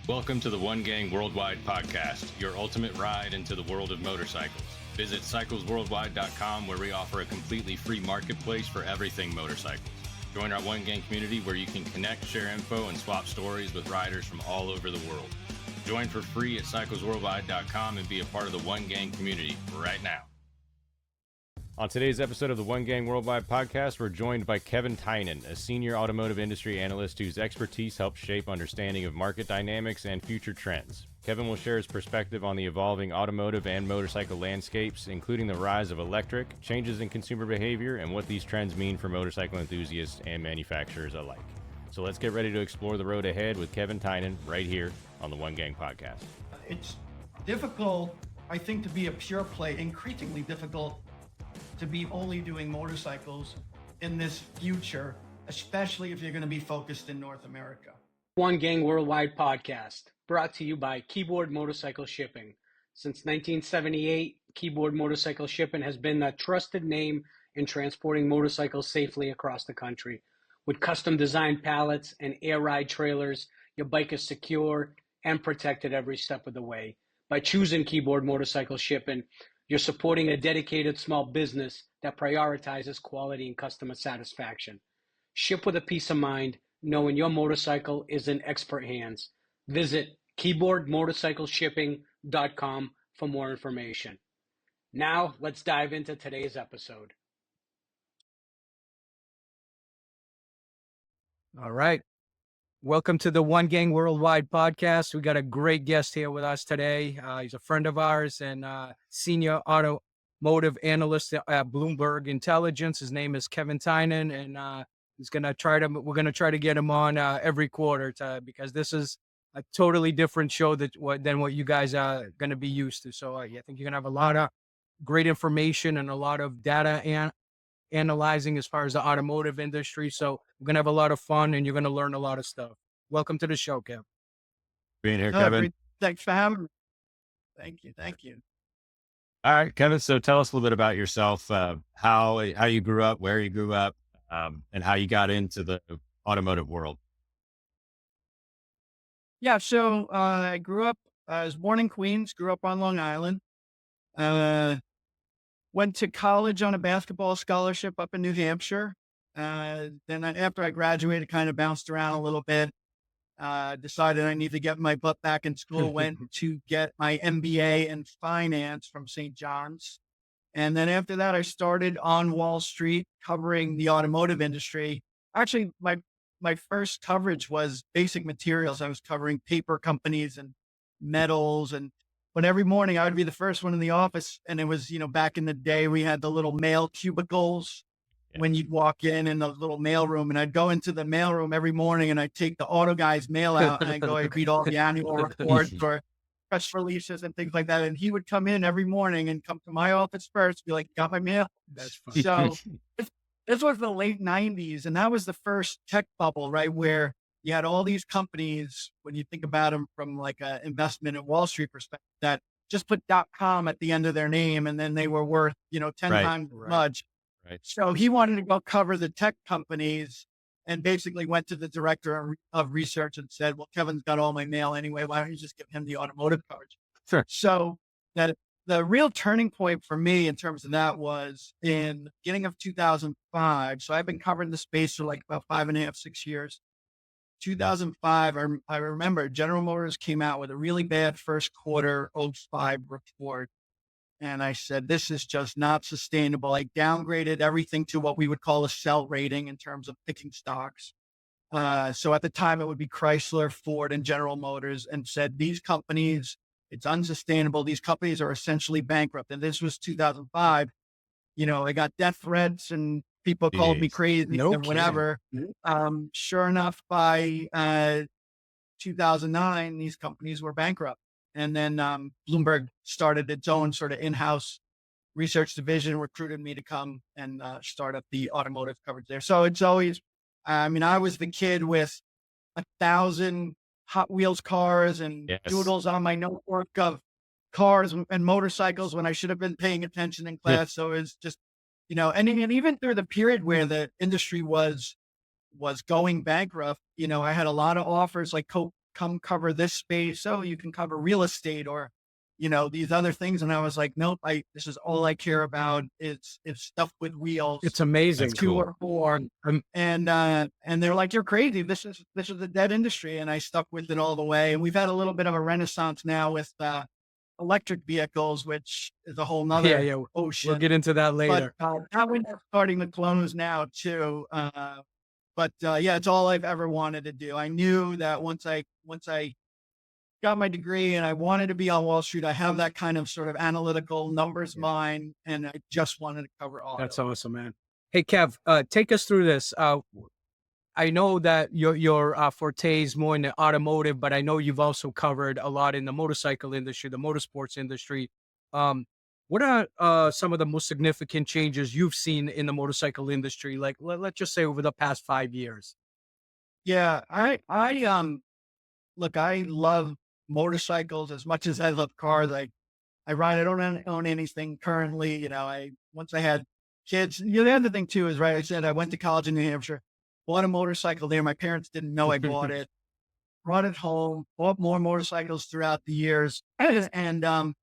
Welcome to the One Gang Worldwide podcast, your ultimate ride into the world of motorcycles. Visit cyclesworldwide.com where we offer a completely free marketplace for everything motorcycles. Join our One Gang community where you can connect, share info, and swap stories with riders from all over the world. Join for free at cyclesworldwide.com and be a part of the One Gang community right now. On today's episode of the One Gang Worldwide podcast, we're joined by Kevin Tynan, a senior automotive industry analyst whose expertise helps shape understanding of market dynamics and future trends. Kevin will share his perspective on the evolving automotive and motorcycle landscapes, including the rise of electric, changes in consumer behavior, and what these trends mean for motorcycle enthusiasts and manufacturers alike. So let's get ready to explore the road ahead with Kevin Tynan right here on the One Gang podcast. It's difficult, I think, to be a pure play, increasingly difficult to be only doing motorcycles in this future, especially if you're going to be focused in North America. One Gang Worldwide podcast, brought to you by Keyboard Motorcycle Shipping. Since 1978, Keyboard Motorcycle Shipping has been the trusted name in transporting motorcycles safely across the country. With custom designed pallets and air ride trailers, your bike is secure and protected every step of the way. By choosing Keyboard Motorcycle Shipping, you're supporting a dedicated small business that prioritizes quality and customer satisfaction. Ship with a peace of mind, knowing your motorcycle is in expert hands. Visit keyboardmotorcycleshipping.com for more information. Now, let's dive into today's episode. All right. Welcome to the One Gang Worldwide podcast. We got a great guest here with us today. He's a friend of ours and senior automotive analyst at Bloomberg Intelligence. His name is Kevin Tynan, and we're gonna try to get him on every quarter because this is a totally different show than what you guys are going to be used to. So I think you're gonna have a lot of great information and a lot of data and analyzing as far as the automotive industry. So we're gonna have a lot of fun and you're gonna learn a lot of stuff. Welcome to the show, Kev. Being here, Kevin. Thanks for having me. Thank you. All right, Kevin. So tell us a little bit about yourself, how you grew up, where you grew up, and how you got into the automotive world. Yeah, so I was born in Queens, grew up on Long Island. Went to college on a basketball scholarship up in New Hampshire. After I graduated, kind of bounced around a little bit. Decided I need to get my butt back in school. Went to get my MBA in finance from St. John's. And then after that, I started on Wall Street covering the automotive industry. Actually, my first coverage was basic materials. I was covering paper companies and metals, but every morning I would be the first one in the office. And it was, back in the day, we had the little mail cubicles when you'd walk in the little mail room, and I'd go into the mail room every morning and I'd take the auto guy's mail out and I'd read all the annual reports for press releases and things like that. And he would come in every morning and come to my office first, be like, got my mail? That's funny. So this was the late 90s. And that was the first tech bubble, right? Where you had all these companies, when you think about them from like an investment and Wall Street perspective, that just put .com at the end of their name. And then they were worth, 10 times as much. Right. So he wanted to go cover the tech companies and basically went to the director of research and said, well, Kevin's got all my mail anyway. Why don't you just give him the automotive coverage? Sure. So that the real turning point for me in terms of that was in the beginning of 2005. So I've been covering the space for like about 5.5, 6 years. 2005, I remember General Motors came out with a really bad first quarter 05 report. And I said, this is just not sustainable. I downgraded everything to what we would call a sell rating in terms of picking stocks. So at the time, it would be Chrysler, Ford, and General Motors, and said, these companies, it's unsustainable. These companies are essentially bankrupt. And this was 2005. I got death threats and people called me crazy and whatever. Sure enough, by 2009, these companies were bankrupt. And then Bloomberg started its own sort of in-house research division, recruited me to come and start up the automotive coverage there. So it's always, I was the kid with 1,000 Hot Wheels cars and doodles on my notebook of cars and motorcycles when I should have been paying attention in class. So it's just, and even through the period where the industry was going bankrupt, I had a lot of offers like come cover this space. Oh, you can cover real estate or, these other things. And I was like, nope, this is all I care about. It's stuff with wheels. It's amazing. That's Two cool. or four. And they're like, you're crazy. This is a dead industry. And I stuck with it all the way. And we've had a little bit of a renaissance now with, electric vehicles, which is a whole nother ocean. We'll get into that later. But that one's starting to close now too. But yeah, it's all I've ever wanted to do. I knew that once I got my degree and I wanted to be on Wall Street, I have that kind of sort of analytical numbers mind, and I just wanted to cover all. That's awesome, man. Hey, Kev, take us through this. I know that your forte is more in the automotive, but I know you've also covered a lot in the motorcycle industry, the motorsports industry. What are some of the most significant changes you've seen in the motorcycle industry? Like, let's just say over the past 5 years. Yeah, look, I love motorcycles as much as I love cars. I ride. I don't own anything currently. Once I had kids, the other thing too is, right, I said I went to college in New Hampshire, bought a motorcycle there. My parents didn't know I bought it, brought it home, bought more motorcycles throughout the years. And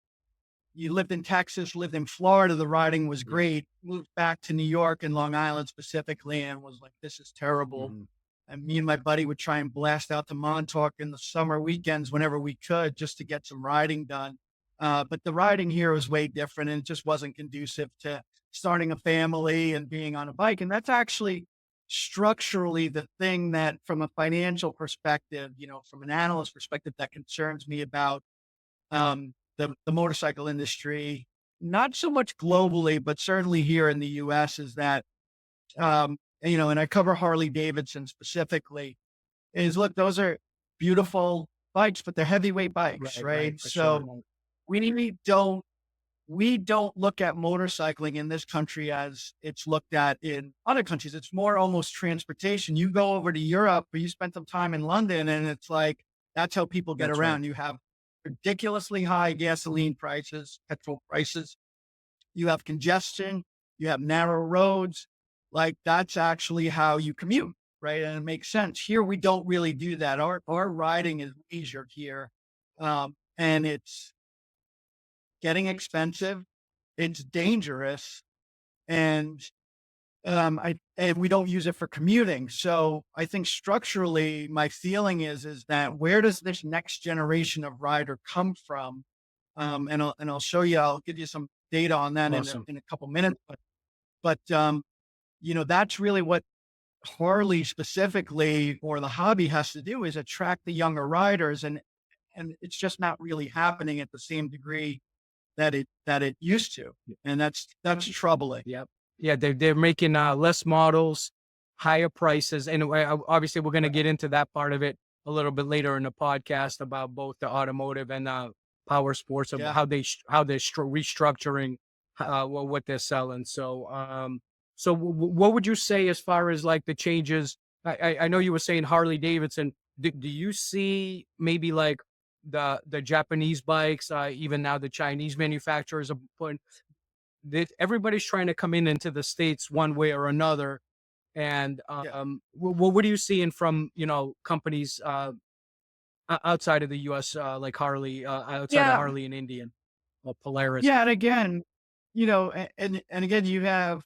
you lived in Texas, lived in Florida. The riding was great. Moved back to New York and Long Island specifically and was like, this is terrible. Mhm. And me and my buddy would try and blast out to Montauk in the summer weekends whenever we could just to get some riding done. But the riding here was way different and it just wasn't conducive to starting a family and being on a bike. And that's actually structurally the thing that from a financial perspective, from an analyst perspective, that concerns me about the motorcycle industry, not so much globally, but certainly here in the US is that, and I cover Harley Davidson specifically, is look, those are beautiful bikes, but they're heavyweight bikes, right? So sure. we don't look at motorcycling in this country as it's looked at in other countries. It's more almost transportation. You go over to Europe or you spend some time in London and it's like, that's how people get That's around. right. You have ridiculously high gasoline prices, petrol prices. You have congestion, you have narrow roads. Like that's actually how you commute, right? And it makes sense. Here, we don't really do that. Our riding is leisure here. And it's getting expensive. It's dangerous. And we don't use it for commuting. So I think structurally, my feeling is that where does this next generation of rider come from? And I'll show you. I'll give you some data on that Awesome. in a couple minutes. But that's really what Harley specifically or the hobby has to do is attract the younger riders, and it's just not really happening at the same degree that it used to, and that's troubling. Yep. Yeah, they're making less models, higher prices, and obviously we're going to get into that part of it a little bit later in the podcast about both the automotive and power sports of Yeah. how they're restructuring what they're selling. So what would you say as far as like the changes? I know you were saying Harley Davidson. Do you see maybe like the Japanese bikes, even now the Chinese manufacturers are putting? Everybody's trying to come into the States one way or another. And what are you seeing from, companies outside of the US, like Harley, outside of Harley and Indian or Polaris? Yeah. And again, and again, you have,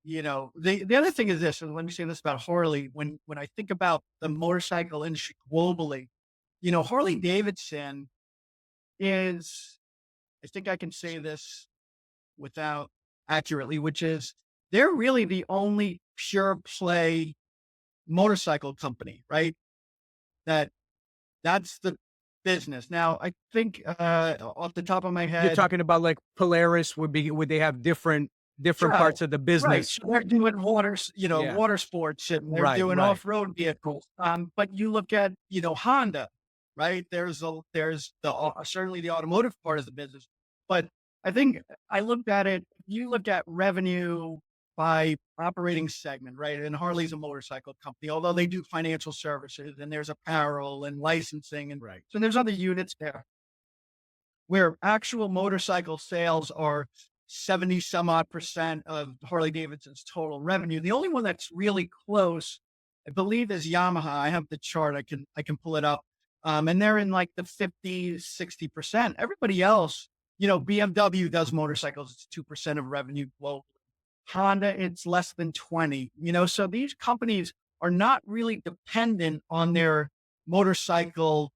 the other thing is this, and let me say this about Harley. When I think about the motorcycle industry globally, Harley Davidson is, I think I can say this without accurately, which is they're really the only pure play motorcycle company, right? That's the business. Now, I think off the top of my head, You're talking about like Polaris would they have different parts of the right? business? So they're doing water sports, and they're doing right. off-road vehicles. But you look at Honda, right? There's certainly the automotive part of the business, but I think I looked at it. You look at revenue by operating segment, right? And Harley's a motorcycle company, although they do financial services and there's apparel and licensing. And Right. so there's other units there where actual motorcycle sales are 70 some odd % of Harley Davidson's total revenue. The only one that's really close, I believe, is Yamaha. I have the chart. I can pull it up. And they're in like the 50, 60%. Everybody else, BMW does motorcycles. It's 2% of revenue globally. Honda, it's less than 20, so these companies are not really dependent on their motorcycle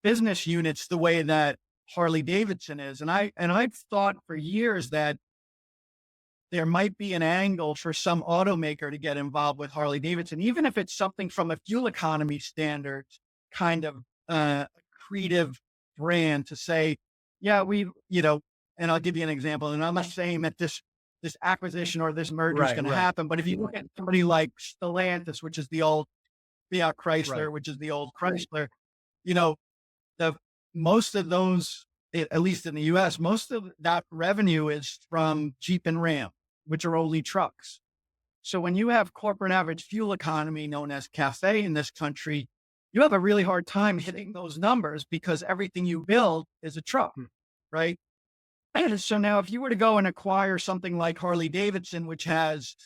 business units the way that Harley Davidson is. And I've thought for years that there might be an angle for some automaker to get involved with Harley Davidson, even if it's something from a fuel economy standards kind of creative brand to say, yeah, and I'll give you an example. And I'm not saying that this acquisition or this merger is going to happen, but if you look at somebody like Stellantis, which is the old Fiat Chrysler, which is the old Chrysler, the most of those, at least in the US, most of that revenue is from Jeep and Ram, which are only trucks. So when you have corporate average fuel economy known as CAFE in this country, you have a really hard time hitting those numbers because everything you build is a truck, right? And so now if you were to go and acquire something like Harley Davidson, which has,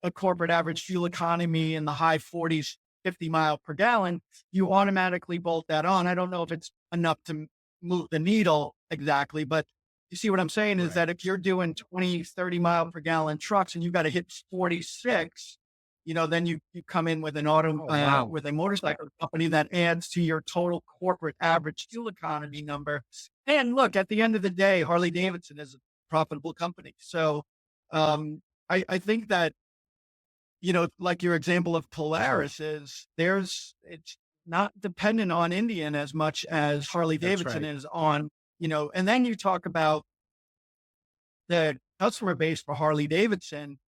a corporate average fuel economy in the high 40s, 50 mile per gallon, you automatically bolt that on. I don't know if it's enough to move the needle exactly, but you see what I'm saying is that if you're doing 20, 30 mile per gallon trucks and you got to hit 46, then you come in with an with a motorcycle company that adds to your total corporate average fuel economy number. And look, at the end of the day, Harley Davidson is a profitable company. So I think that, like your example of Polaris is it's not dependent on Indian as much as Harley Davidson is on, and then you talk about the customer base for Harley Davidson,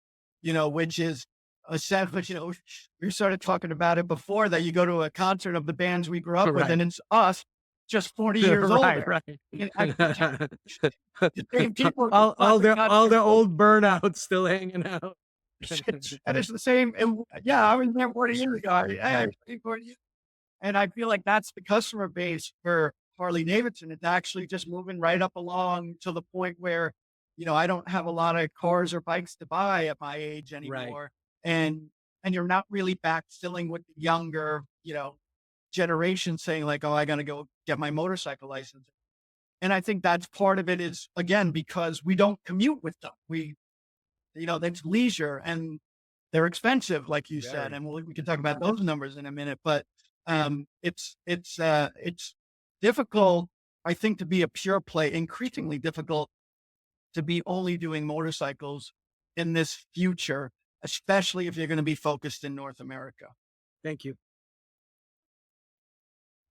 which is essentially, we started talking about it before that you go to a concert of the bands we grew up with and it's us just 40 years older. The same people, all the old burnouts still hanging out. And it's the same. And I was there 40 years ago. And I feel like that's the customer base for Harley Davidson. It's actually just moving right up along to the point where, I don't have a lot of cars or bikes to buy at my age anymore. And you're not really backfilling with the younger, generation saying like, oh, I got to go get my motorcycle license. And I think that's part of it is, again, because we don't commute with them. That's leisure and they're expensive, like you said, and we can talk about those numbers in a minute, but it's difficult, I think, to be a pure play, increasingly difficult to be only doing motorcycles in this future, especially if you're going to be focused in North America. Thank you.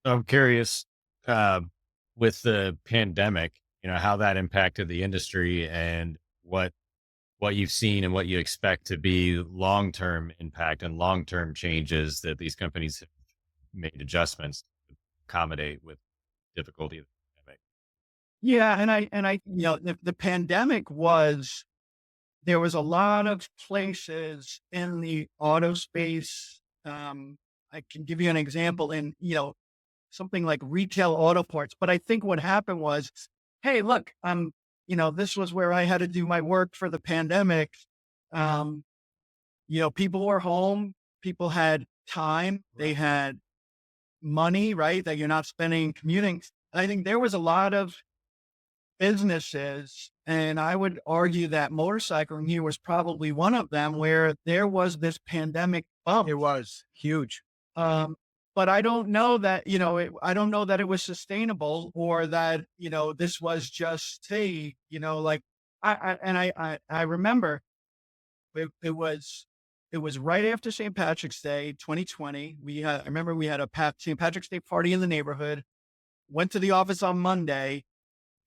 I'm curious, with the pandemic, how that impacted the industry and what you've seen and what you expect to be long-term impact and long-term changes that these companies have made adjustments to accommodate with difficulty of the pandemic. Yeah. And I, the pandemic there was a lot of places in the auto space. I can give you an example in, something like retail auto parts. But I think what happened was, hey, look, this was where I had to do my work for the pandemic. People were home, people had time, they had money, right? That you're not spending commuting. I think there was a lot of businesses, and I would argue that motorcycling here was probably one of them where there was this pandemic bump. It was huge. But I don't know that, I don't know that it was sustainable or that, this was just, hey, like I remember it was right after St. Patrick's Day, 2020. I remember we had a St. Patrick's Day party in the neighborhood, went to the office on Monday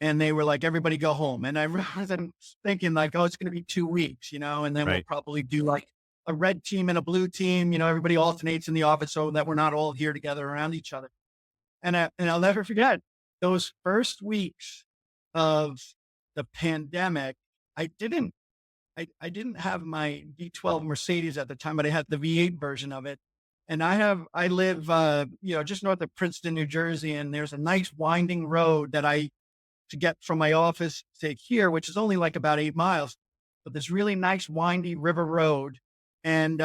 and they were like, everybody go home. And I remember them thinking like, oh, it's going to be 2 weeks, and then we'll probably do like a red team and a blue team, everybody alternates in the office so that we're not all here together around each other. And I'll never forget those first weeks of the pandemic. I didn't have my V12 Mercedes at the time, but I had the V8 version of it. And I live, just north of Princeton, New Jersey. And there's a nice winding road to get from my office to here, which is only like about 8 miles, but this really nice windy river road. And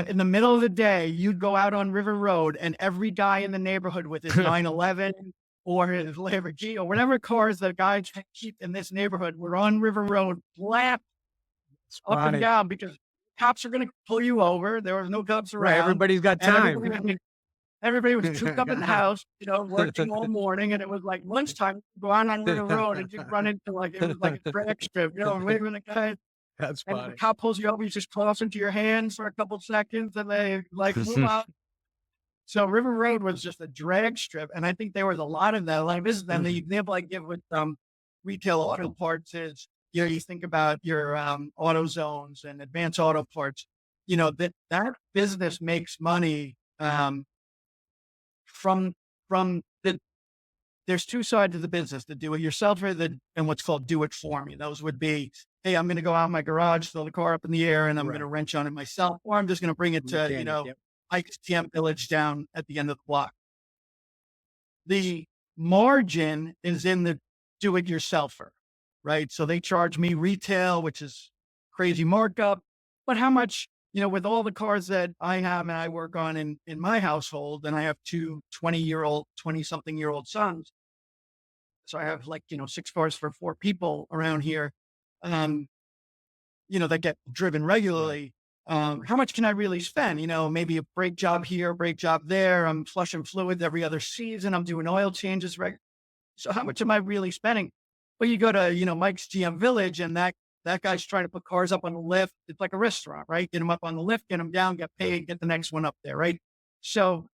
in the middle of the day, you'd go out on River Road and every guy in the neighborhood with his 911 or his Lamborghini or whatever cars that guys keep in this neighborhood were on River Road, flat up and down because cops are going to pull you over. There was no cops around. Right, everybody's got time. Everybody was cooped up in the house, working all morning, and it was like lunchtime. Go out on River Road and you run into it was like a drag strip, waving the guy. That's And funny. the cop pulls you over, you just toss into your hands for a couple seconds, and they move out. So River Road was just a drag strip, and I think there was a lot of that. Like this is then the example I give with retail auto parts is you think about your auto zones and advanced auto parts. That business makes money from the. There's two sides of the business: the do-it-yourselfer and what's called do-it-for-me. Those would be, hey, I'm going to go out in my garage, throw the car up in the air, and I'm going to wrench on it myself, or I'm just going to bring it to Ike's Camp Village down at the end of the block. The margin is in the do-it-yourselfer, right? So they charge me retail, which is crazy markup, but how much? With all the cars that I have and I work on in my household, and I have two 20-something year old sons. So I have 6 cars for 4 people around here, that get driven regularly. How much can I really spend? Maybe a brake job here, brake job there. I'm flushing fluids every other season. I'm doing oil changes. So how much am I really spending? Well, you go to, Mike's GM Village and that guy's trying to put cars up on the lift. It's like a restaurant, right? Get them up on the lift, get them down, get paid, get the next one up there, right? So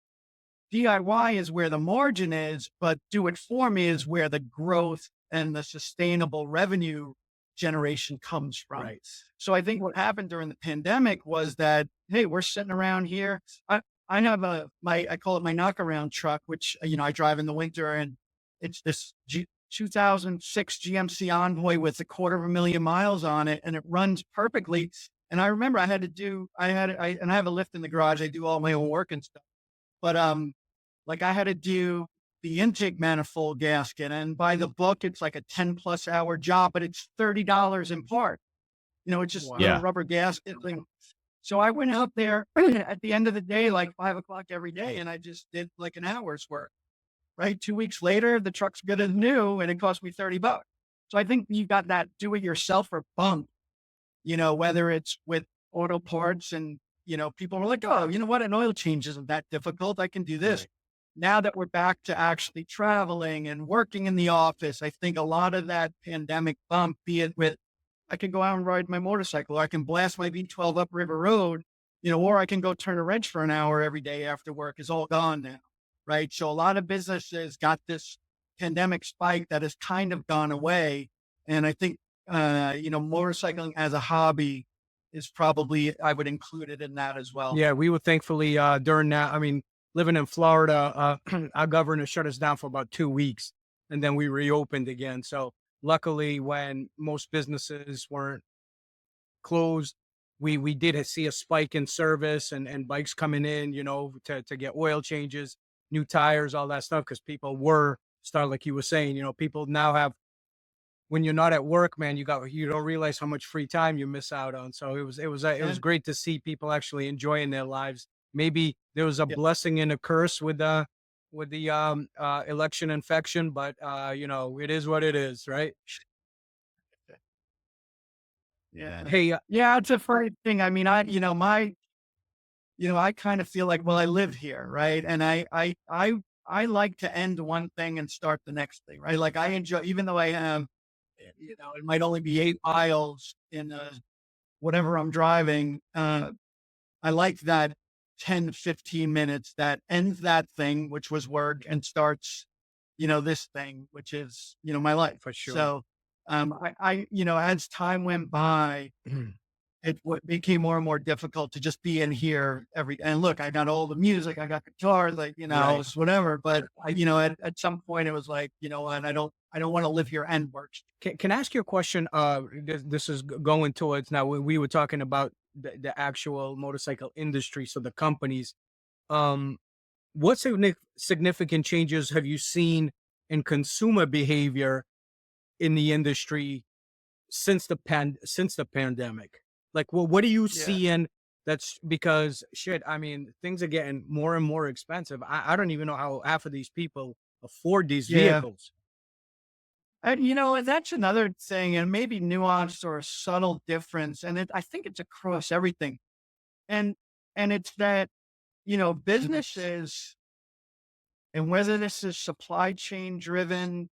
DIY is where the margin is, but do it for me is where the growth and the sustainable revenue generation comes from. Right. So I think what happened during the pandemic was that, hey, we're sitting around here. I have I call it my knockaround truck, which, I drive in the winter, and it's this 2006 GMC Envoy with 250,000 miles on it, and it runs perfectly. And I remember I have a lift in the garage. I do all my own work and stuff, but I had to do the intake manifold gasket, and by the book, it's like a 10+ hour job, but it's $30 in part. It's just a rubber gasket thing. So I went out there at the end of the day, like 5 o'clock every day, and I just did like an hour's work. Right. 2 weeks later, the truck's good as new and it cost me $30. So I think you got that do-it-yourselfer bump, whether it's with auto parts and, people were like, oh, you know what? An oil change isn't that difficult. I can do this. Right. Now that we're back to actually traveling and working in the office, I think a lot of that pandemic bump, be it with, I can go out and ride my motorcycle, or I can blast my V12 up River Road, or I can go turn a wrench for an hour every day after work, is all gone now. Right. So a lot of businesses got this pandemic spike that has kind of gone away. And I think, motorcycling as a hobby is probably, I would include it in that as well. Yeah, we were thankfully during that, living in Florida, our governor shut us down for about 2 weeks and then we reopened again. So luckily when most businesses weren't closed, we did see a spike in service and bikes coming in, to get oil changes, new tires, all that stuff, because people were like you were saying, people now have, when you're not at work, man, you don't realize how much free time you miss out on. So it was great to see people actually enjoying their lives. Maybe there was a blessing and a curse with the election infection, but it is what it is, right? Yeah. Hey, it's a funny thing. I mean, I kind of feel like, well, I live here, right? And I like to end one thing and start the next thing, right? Like I enjoy, even though I am, it might only be 8 miles in whatever I'm driving. I like that 10, 15 minutes that ends that thing, which was work, and starts, this thing, which is, my life. For sure. So, I as time went by, it became more and more difficult to just be in here and look, I got all the music, I got guitars, right. Whatever. But at some point it was like, and I don't want to live here and work. Can I ask you a question? This is going towards, now we were talking about the actual motorcycle industry. So the companies, what significant changes have you seen in consumer behavior in the industry since the pandemic? Like, well, what are you seeing That's because shit. I mean, things are getting more and more expensive. I don't even know how half of these people afford these Yeah. vehicles. And, and that's another thing, and maybe nuanced or a subtle difference. And I think it's across everything. And, and it's that, businesses, and whether this is supply chain driven,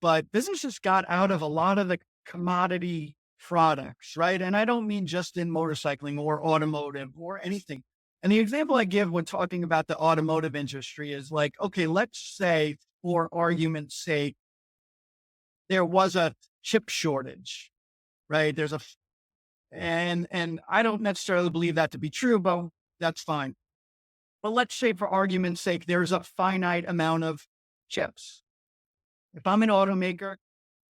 but businesses got out of a lot of the commodity products, right? And I don't mean just in motorcycling or automotive or anything. And the example I give when talking about the automotive industry is like, okay, let's say for argument's sake, there was a chip shortage, right? And I don't necessarily believe that to be true, but that's fine. But let's say for argument's sake, there's a finite amount of chips. If I'm an automaker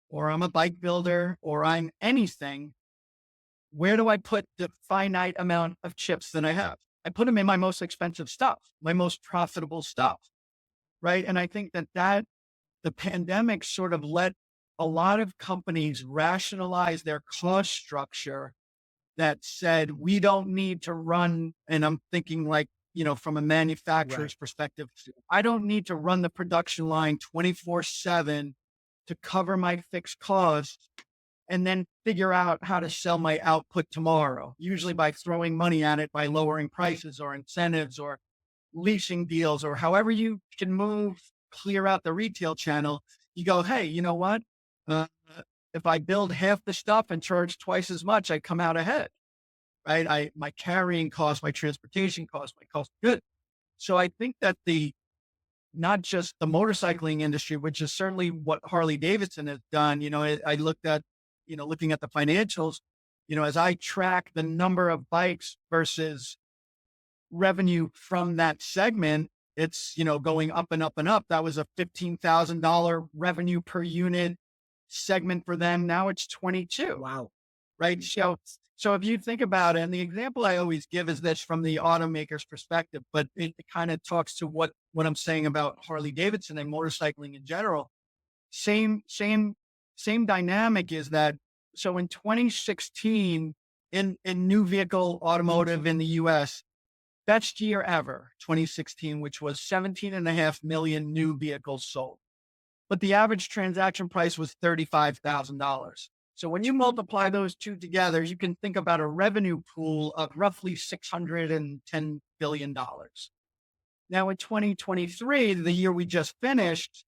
or I'm a bike builder or I'm anything, where do I put the finite amount of chips that I have? I put them in my most expensive stuff, my most profitable stuff, right? And I think that the pandemic sort of let a lot of companies rationalize their cost structure that said, we don't need to run, and I'm thinking like, from a manufacturer's perspective, I don't need to run the production line 24/7 to cover my fixed costs and then figure out how to sell my output tomorrow, usually by throwing money at it, by lowering prices or incentives or leasing deals or however you can clear out the retail channel. You go, hey, you know what? Uh, if I build half the stuff and charge twice as much, I come out ahead, right? My carrying costs, my transportation costs, my cost of goods. So I think that not just the motorcycling industry, which is certainly what Harley Davidson has done. I looked at, looking at the financials, as I track the number of bikes versus revenue from that segment, it's, going up and up and up. That was a $15,000 revenue per unit segment for them. Now it's 22. Wow. Right. So if you think about it, and the example I always give is this from the automaker's perspective, but it kind of talks to what I'm saying about Harley Davidson and motorcycling in general. Same dynamic is that. So in 2016, in new vehicle automotive in the US, best year ever, 2016, which was 17.5 million new vehicles sold. But the average transaction price was $35,000. So when you multiply those two together, you can think about a revenue pool of roughly $610 billion. Now in 2023, the year we just finished,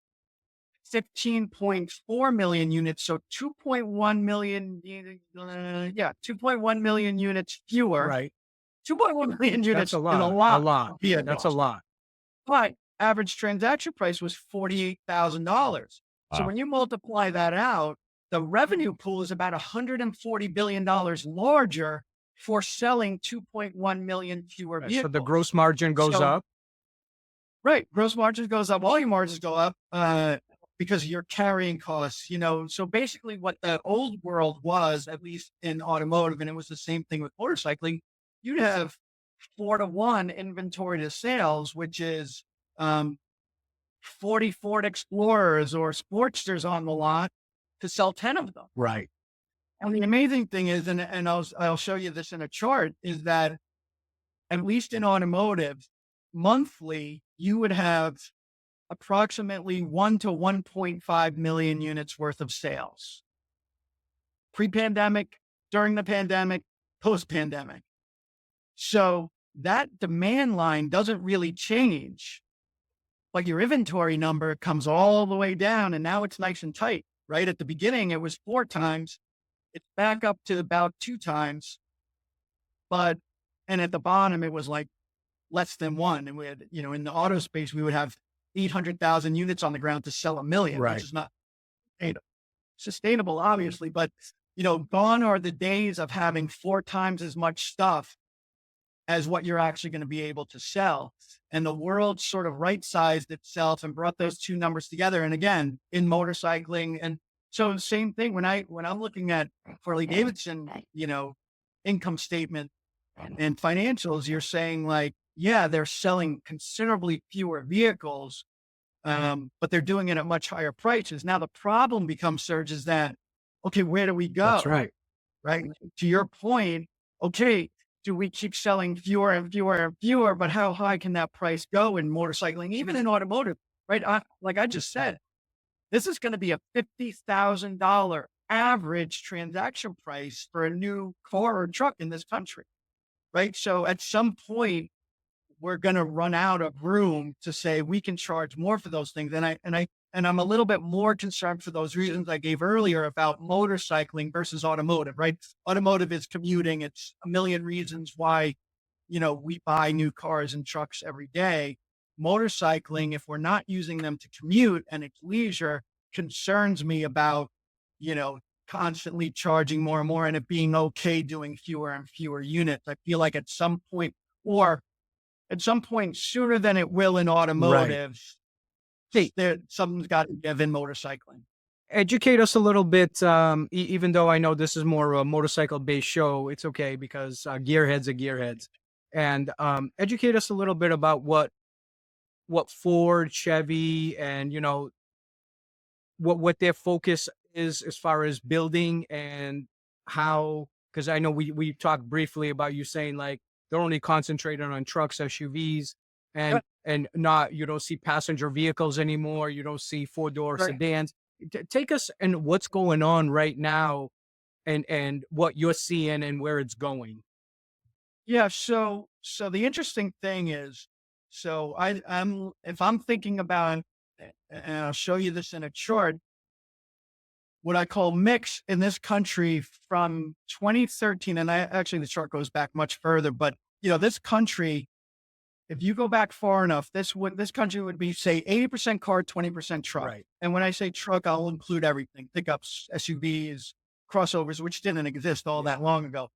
15.4 million units. So 2.1 million, 2.1 million units fewer. Right. 2.1 million units That's a lot. is a lot. A lot. That's a lot. But average transaction price was $48,000. So Wow. when you multiply that out, the revenue pool is about $140 billion larger for selling 2.1 million fewer vehicles. So the gross margin goes up. Right. Gross margin goes up. All your margins go up because of your carrying costs, So basically what the old world was, at least in automotive, and it was the same thing with motorcycling, you'd have 4-to-1 inventory to sales, which is 40 Ford Explorers or Sportsters on the lot to sell 10 of them. Right. And the amazing thing is, and I'll show you this in a chart, is that at least in automotive, monthly, you would have approximately 1 to 1.5 million units worth of sales. Pre-pandemic, during the pandemic, post-pandemic. So that demand line doesn't really change, but your inventory number comes all the way down and now it's nice and tight, right? At the beginning, it was 4 times. It's back up to about 2 times, and at the bottom, it was like less than 1. And we had, in the auto space, we would have 800,000 units on the ground to sell 1 million, right. which is not sustainable, obviously, but, gone are the days of having 4 times as much stuff as what you're actually going to be able to sell. And the world sort of right-sized itself and brought those two numbers together. And again, in motorcycling. And so same thing when I'm looking at Harley Davidson, income statement and financials, you're saying like, yeah, they're selling considerably fewer vehicles, but they're doing it at much higher prices. Now the problem becomes, Serge, is that, okay, where do we go? That's right. Right. To your point, okay, do we keep selling fewer and fewer and fewer? But how high can that price go in motorcycling, even in automotive, right? Like I just said, this is going to be a $50,000 average transaction price for a new car or truck in this country, right? So at some point, we're going to run out of room to say we can charge more for those things. And I'm a little bit more concerned for those reasons I gave earlier about motorcycling versus automotive, right? Automotive is commuting. It's a million reasons why, we buy new cars and trucks every day. Motorcycling, if we're not using them to commute and it's leisure, concerns me about, constantly charging more and more and it being okay doing fewer and fewer units. I feel like at some point, or at some point sooner than it will in automotive, Hey, something's got to give in motorcycling. educate us a little bit. Even though I know this is more of a motorcycle-based show, it's okay because gearheads are gearheads. And educate us a little bit about what Ford, Chevy, and what their focus is as far as building and how. Because I know we talked briefly about you saying like they're only concentrated on trucks, SUVs, and not, you don't see passenger vehicles anymore. You don't see four-door sedans. Take us and what's going on right now and what you're seeing and where it's going. Yeah. So the interesting thing is, if I'm thinking about, and I'll show you this in a chart, what I call mix in this country from 2013, and the chart goes back much further, but this country, if you go back far enough, this country would be, say, 80% car, 20% truck. Right. And when I say truck, I'll include everything: pickups, SUVs, crossovers, which didn't exist all that long ago.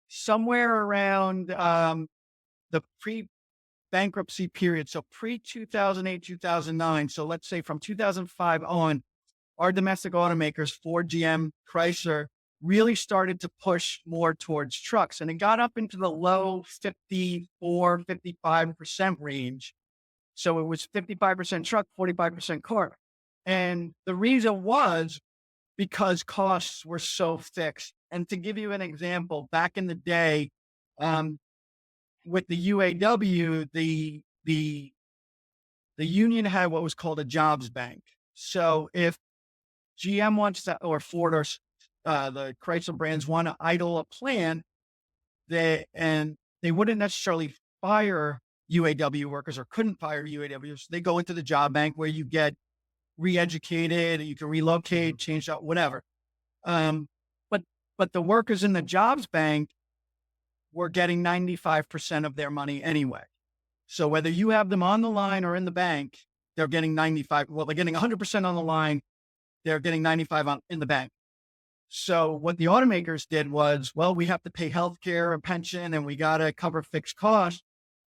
Somewhere around the pre-bankruptcy period, so pre-2008, 2009. So let's say from 2005 on, our domestic automakers, Ford, GM, Chrysler, really started to push more towards trucks. And it got up into the low 54, 55% range. So it was 55% truck, 45% car. And the reason was because costs were so fixed. And to give you an example, back in the day, with the UAW, the union had what was called a jobs bank. So if GM wants to, or Ford, or the Chrysler brands want to idle a plant, they wouldn't necessarily fire UAW workers or couldn't fire UAWs. They go into the job bank where you get re-educated, you can relocate, change out, whatever. But the workers in the jobs bank were getting 95% of their money anyway. So whether you have them on the line or in the bank, they're getting 95. Well, they're getting 100% on the line. They're getting 95 in the bank. So what the automakers did was, well, we have to pay healthcare and pension, and we got to cover fixed costs.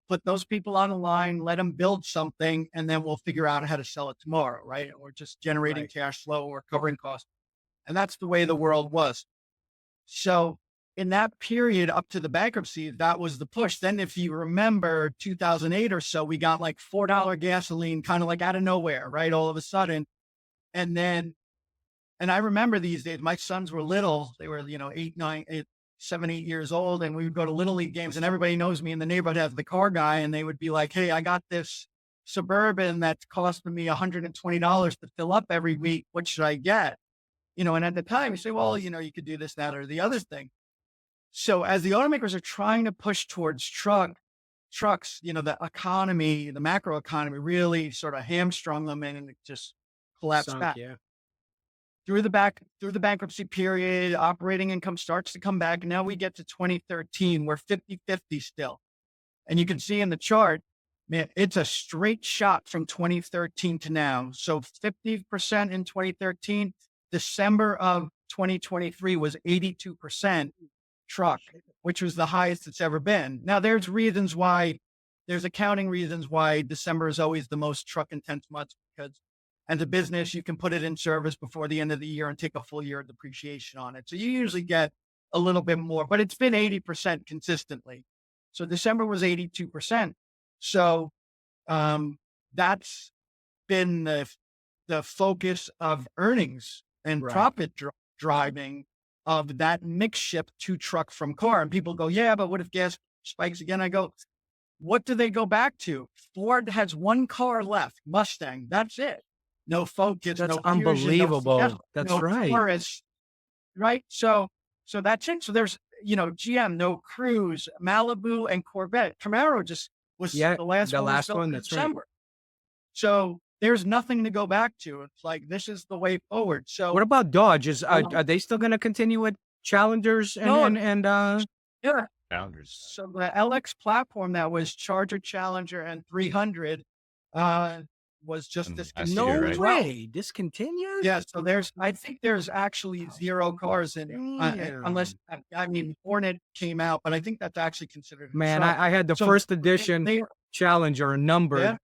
Put those people on the line, let them build something, and then we'll figure out how to sell it tomorrow, right? Or just generating cash flow or covering costs. And that's the way the world was. So in that period up to the bankruptcy, that was the push. Then if you remember 2008 or so, we got like $4 gasoline kind of like out of nowhere, right? All of a sudden. And I remember these days, my sons were little. They were, 7, 8 years old. And we would go to Little League games, and everybody knows me in the neighborhood as the car guy. And they would be like, hey, I got this Suburban that's costing me $120 to fill up every week. What should I get? And at the time you say, well, you could do this, that, or the other thing. So as the automakers are trying to push towards trucks, the economy, the macro economy really sort of hamstrung them, and it just collapsed back. Yeah. Through the bankruptcy period, operating income starts to come back. And now we get to 2013, we're 50-50 still. And you can see in the chart, man, it's a straight shot from 2013 to now. So 50% in 2013, December of 2023 was 82% truck, which was the highest it's ever been. Now there's accounting reasons why December is always the most truck intense month, because as a business, you can put it in service before the end of the year and take a full year of depreciation on it. So you usually get a little bit more, but it's been 80% consistently. So December was 82%. So that's been the focus of earnings and profit driving of that mix shift to truck from car. And people go, yeah, but what if gas spikes again? I go, what do they go back to? Ford has one car left, Mustang. That's it. No Focus, That's no Fusion, no unbelievable. Fiesta, That's no right. Taurus, right? So that's it. So there's, GM, no Cruise, Malibu, and Corvette. Camaro just was Yeah, the last the one was last built one, in that's right. December. So there's nothing to go back to. It's like, this is the way forward. So What about Dodge? Are they still going to continue with Challengers No. and yeah. Founders. So the LX platform that was Charger, Challenger, and 300 was just discontinued. no right? way discontinued? Yeah. So I think there's actually 0 cars in it, unless, I mean, Hornet came out, but I think that's actually considered a Man, truck. I had the So first edition they- Challenger numbered Yeah.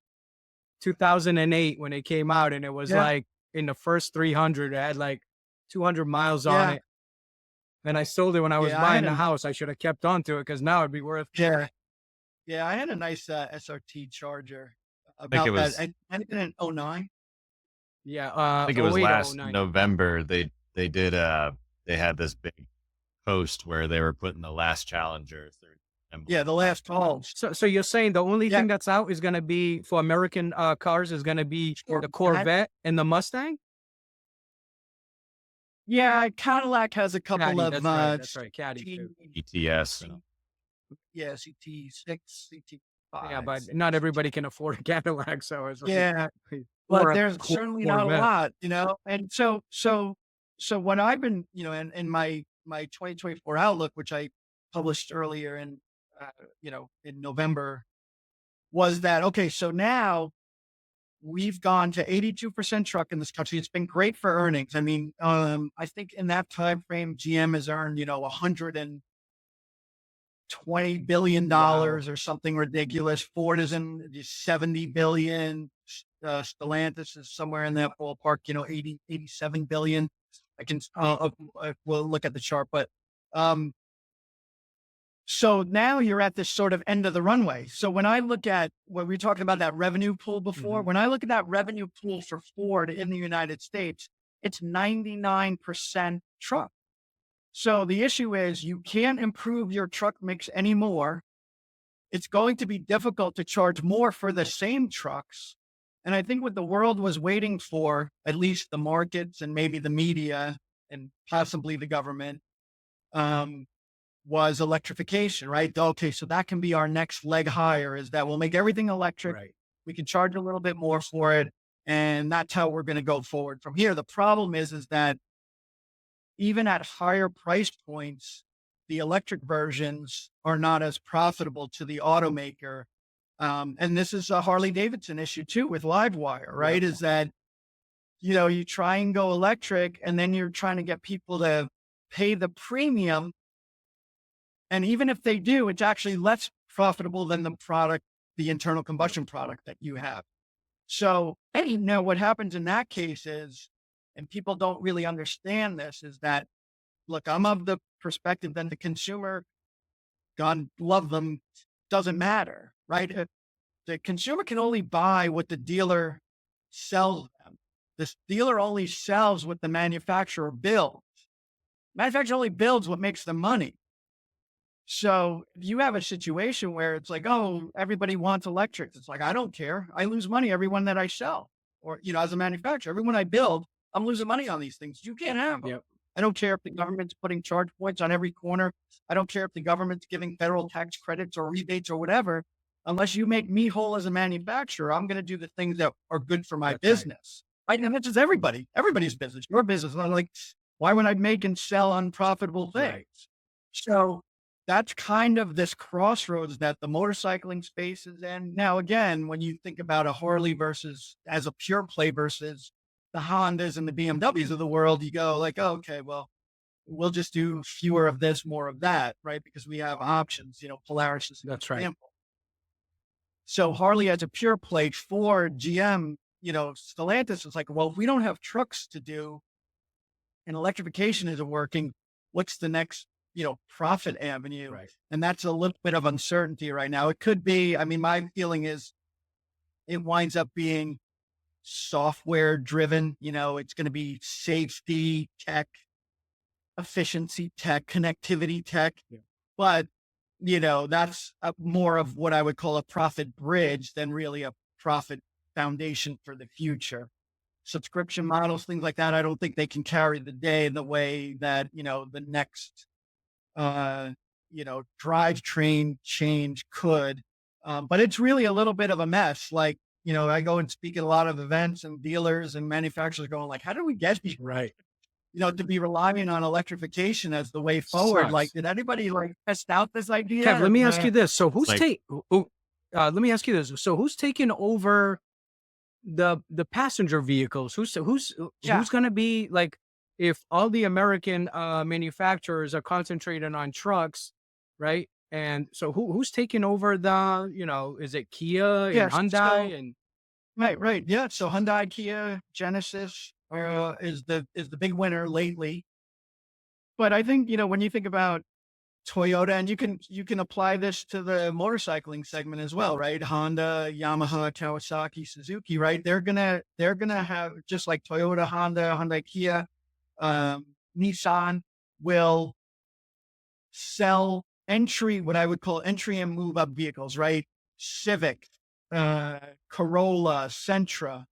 2008 when it came out, and it was Yeah. like in the first 300, it had like 200 miles on Yeah. it. And I sold it when I was Yeah, I buying had the a- house. I should have kept on to it because now it'd be worth. Yeah. Yeah. I had a nice SRT Charger about it was- that. I think in 09. Yeah, I think it was 08, last 09. November. They did they had this big post where they were putting the last Challenger through. Yeah. The last calls. So you're saying the only Yeah. thing that's out is going to be for American cars is going to be Sure. the Corvette and the Mustang? Yeah. Cadillac has a couple Caddy, of, that's right, Caddy T- too. ETS. yeah, CT6, CT5. Yeah, but not everybody can afford a Cadillac, so it's like, Yeah, or but a there's Cor- certainly not a Corvette. lot, and so what I've been, in my 2024 outlook, which I published earlier in, in November, was that, okay, so now we've gone to 82% truck in this country. It's been great for earnings. I mean, I think in that time frame, GM has earned, $120 billion or something ridiculous. Ford is in the 70 billion. Stellantis is somewhere in that ballpark, 80, 87 billion. I can, we'll look at the chart, but, so now you're at this sort of end of the runway. So when I look at when we were talking about that revenue pool before, when I look at that revenue pool for Ford in the United States, it's 99% truck. So the issue is you can't improve your truck mix anymore. It's going to be difficult to charge more for the same trucks. And I think what the world was waiting for, at least the markets and maybe the media and possibly the government, was electrification, right? Okay, so that can be our next leg higher, is that we'll make everything electric. Right. We can charge a little bit more for it. And that's how we're going to go forward from here. The problem is that even at higher price points, the electric versions are not as profitable to the automaker. And this is a Harley Davidson issue too with Livewire, right? Yeah. Is that, you try and go electric and then you're trying to get people to pay the premium. And even if they do, it's actually less profitable than the internal combustion product that you have. So, what happens in that case is, and people don't really understand this, is that, look, I'm of the perspective that the consumer, God love them, doesn't matter, right? The consumer can only buy what the dealer sells them. This dealer only sells what the manufacturer builds. Manufacturer only builds what makes them money. So if you have a situation where it's like, oh, everybody wants electrics. It's like, I don't care. I lose money every one that I sell. Or, as a manufacturer, everyone I build, I'm losing money on these things. You can't have them. Yep. I don't care if the government's putting charge points on every corner. I don't care if the government's giving federal tax credits or rebates or whatever. Unless you make me whole as a manufacturer, I'm going to do the things that are good for my That's right. business. Right? And that's just everybody's business, your business. And I'm like, why would I make and sell unprofitable things? Right. So that's kind of this crossroads that the motorcycling space is in. Now, again, when you think about a Harley versus as a pure play versus the Hondas and the BMWs of the world, you go like, oh, okay, well, we'll just do fewer of this, more of that, right? Because we have options, Polaris is an That's right. example. So Harley as a pure play, Ford, GM, Stellantis is like, well, if we don't have trucks to do and electrification isn't working, what's the next profit avenue? Right. And that's a little bit of uncertainty right now. It could be, my feeling is it winds up being software driven, it's going to be safety tech, efficiency tech, connectivity tech, Yeah. but that's more of what I would call a profit bridge than really a profit foundation for the future. Subscription models, things like that, I don't think they can carry the day in the way that, the next, uh, drivetrain change could. But it's really a little bit of a mess. Like, I go and speak at a lot of events and dealers and manufacturers going like, how do we get here? Right. To be relying on electrification as the way forward. Like, Sucks. did anybody test out this idea? Kev, let me ask you this. So let me ask you this. So who's taking over the passenger vehicles? Who's going to be like, if all the American manufacturers are concentrated on trucks, right? And so who's taking over is it Kia and Yes, Hyundai so- and Right. Yeah. So Hyundai, Kia, Genesis is the big winner lately. But I think, when you think about Toyota, and you can apply this to the motorcycling segment as well, right? Honda, Yamaha, Kawasaki, Suzuki, right? They're gonna have, just like Toyota, Honda, Hyundai, Kia, Nissan will sell what I would call entry and move up vehicles, right? Civic, Corolla, Sentra.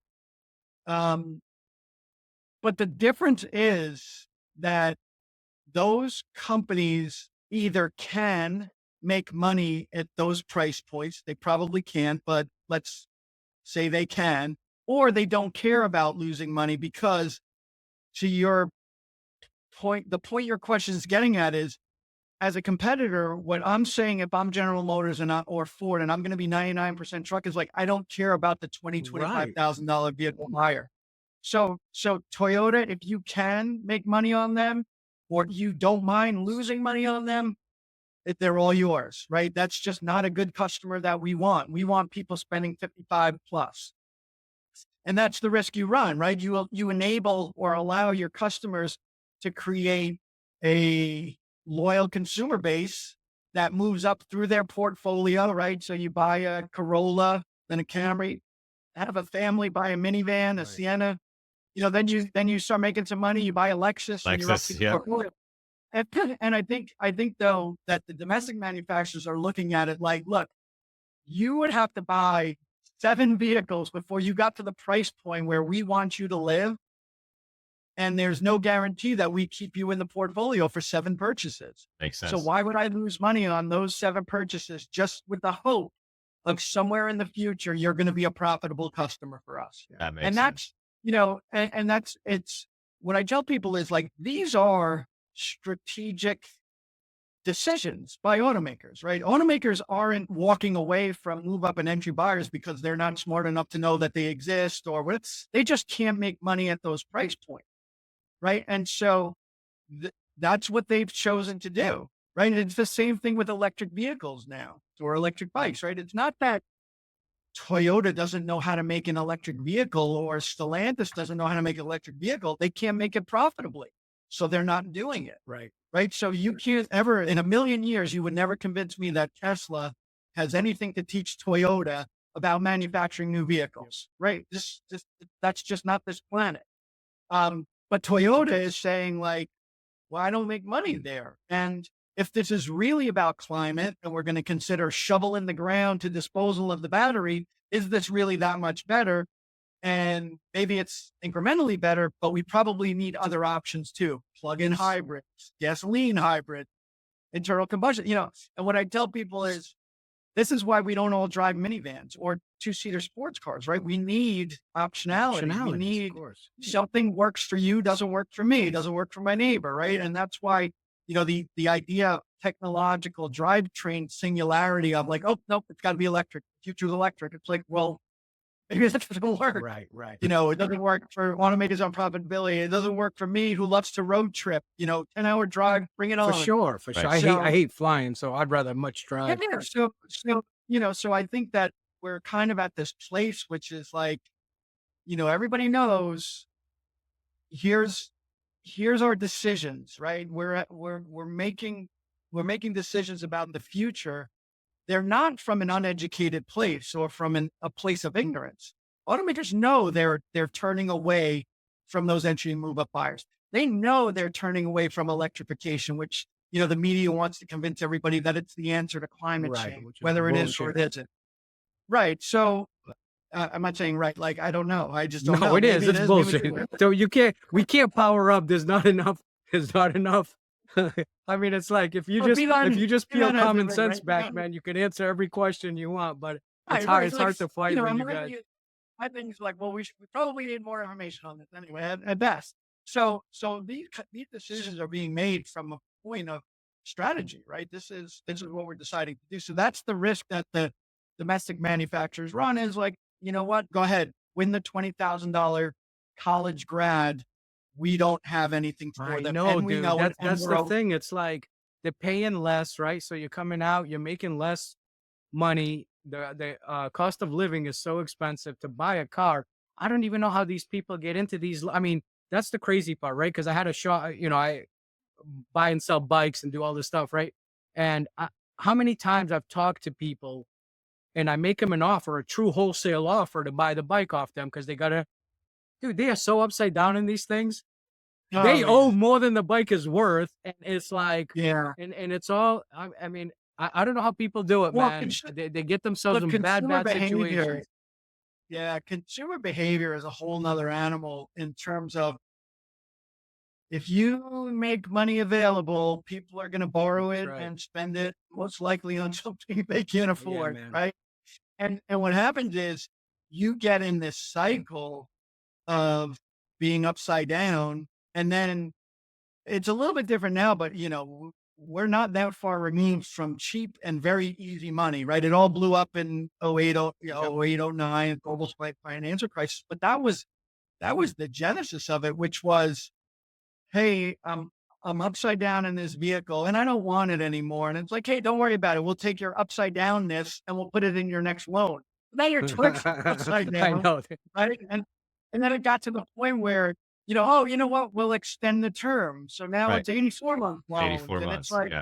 But the difference is that those companies either can make money at those price points. They probably can't, but let's say they can, or they don't care about losing money because, to your point, the point your question is getting at is, as a competitor, what I'm saying, if I'm General Motors or Ford, and I'm going to be 99% truck, is like, I don't care about the $25,000 vehicle buyer. So Toyota, if you can make money on them, or you don't mind losing money on them, they're all yours, right? That's just not a good customer that we want. We want people spending 55 plus. And that's the risk you run, right? You enable or allow your customers to create a loyal consumer base that moves up through their portfolio, right? So you buy a Corolla, then a Camry, have a family, buy a minivan, a Sienna, then you start making some money, you buy a Lexus, and you're up to yeah. portfolio. And I think though that the domestic manufacturers are looking at it like, look, you would have to buy 7 vehicles before you got to the price point where we want you to live. And there's no guarantee that we keep you in the portfolio for 7 purchases. Makes sense. So why would I lose money on those 7 purchases just with the hope of somewhere in the future, you're going to be a profitable customer for us? That makes And sense. that's, and that's, it's what I tell people is like, these are strategic decisions by automakers, right? Automakers aren't walking away from move up and entry buyers because they're not smart enough to know that they exist, or what. They just can't make money at those price points, right? And so that's what they've chosen to do, right? And it's the same thing with electric vehicles now, or electric bikes, right? It's not that Toyota doesn't know how to make an electric vehicle, or Stellantis doesn't know how to make an electric vehicle. They can't make it profitably, so they're not doing it. Right. So you can't ever, in a million years, you would never convince me that Tesla has anything to teach Toyota about manufacturing new vehicles, right? That's just not this planet. But Toyota is saying like, well, I don't make money there. And if this is really about climate and we're going to consider shovel in the ground to disposal of the battery, is this really that much better? And maybe it's incrementally better, but we probably need other options too. Plug-in hybrids, gasoline hybrid, internal combustion, and what I tell people is, this is why we don't all drive minivans or 2-seater sports cars, right? We need optionality. We need something works for you, doesn't work for me, doesn't work for my neighbor, right? And that's why, the idea of technological drivetrain singularity of like, oh, nope, it's got to be electric. Future's electric. It's like, well, maybe that doesn't work. Right. It doesn't work for automakers on profitability. It doesn't work for me who loves to road trip, 10-hour drive, bring it on. For sure. Right. I hate flying, so I'd rather much drive. Yeah, so I think that we're kind of at this place, which is like, everybody knows here's our decisions, right? We're making decisions about the future. They're not from an uneducated place or from a place of ignorance. Automakers know they're turning away from those entry and move up buyers. they know they're turning away from electrification, which, the media wants to convince everybody that it's the answer to climate change, which is whether it is or bullshit. it isn't. Right. So I'm not saying right. Like, I don't know. I just don't know. No, it is. Maybe It's is, maybe bullshit. it isn't. So we can't power up. There's not enough. There's not enough. I mean, it's like if you Well, just peel Elon has common it, sense right? back, man, you can answer every question you want, but it's Right, hard. right. It's Like, hard to fight when you got. I think it's like, well, we probably need more information on this anyway, at best. So these decisions are being made from a point of strategy, right? This is what we're deciding to do. So that's the risk that the domestic manufacturers run, is like, you know what? Go ahead, win the $20,000 college grad. We don't have anything for I them, know, and we dude. know it. And That's we're the thing. It's like they're paying less, right? So you're coming out, you're making less money. The cost of living is so expensive to buy a car. I don't even know how these people get into these. I mean, that's the crazy part, right? Because I had a shop, I buy and sell bikes and do all this stuff, right? And how many times I've talked to people and I make them an offer, a true wholesale offer to buy the bike off them because dude, they are so upside down in these things. They owe more than the bike is worth, and it's like, yeah. and it's all. I mean, I don't know how people do it, Well, man. They get themselves in bad behavior. situations. Yeah, consumer behavior is a whole nother animal in terms of, if you make money available, people are going to borrow it right. and spend it most likely on something they can't afford, man. right? And what happens is you get in this cycle of being upside down, and then it's a little bit different now, but we're not that far removed from cheap and very easy money, right? It all blew up in 08, 09, global financial crisis, but that was the genesis of it, which was, hey, I'm upside down in this vehicle and I don't want it anymore. And it's like, hey, don't worry about it. We'll take your upside downness and we'll put it in your next loan. Now you're upside down. I know. Right. And then it got to the point where, oh, you know what? We'll extend the term. So now Right. it's 84 months. 84 and months. It's like,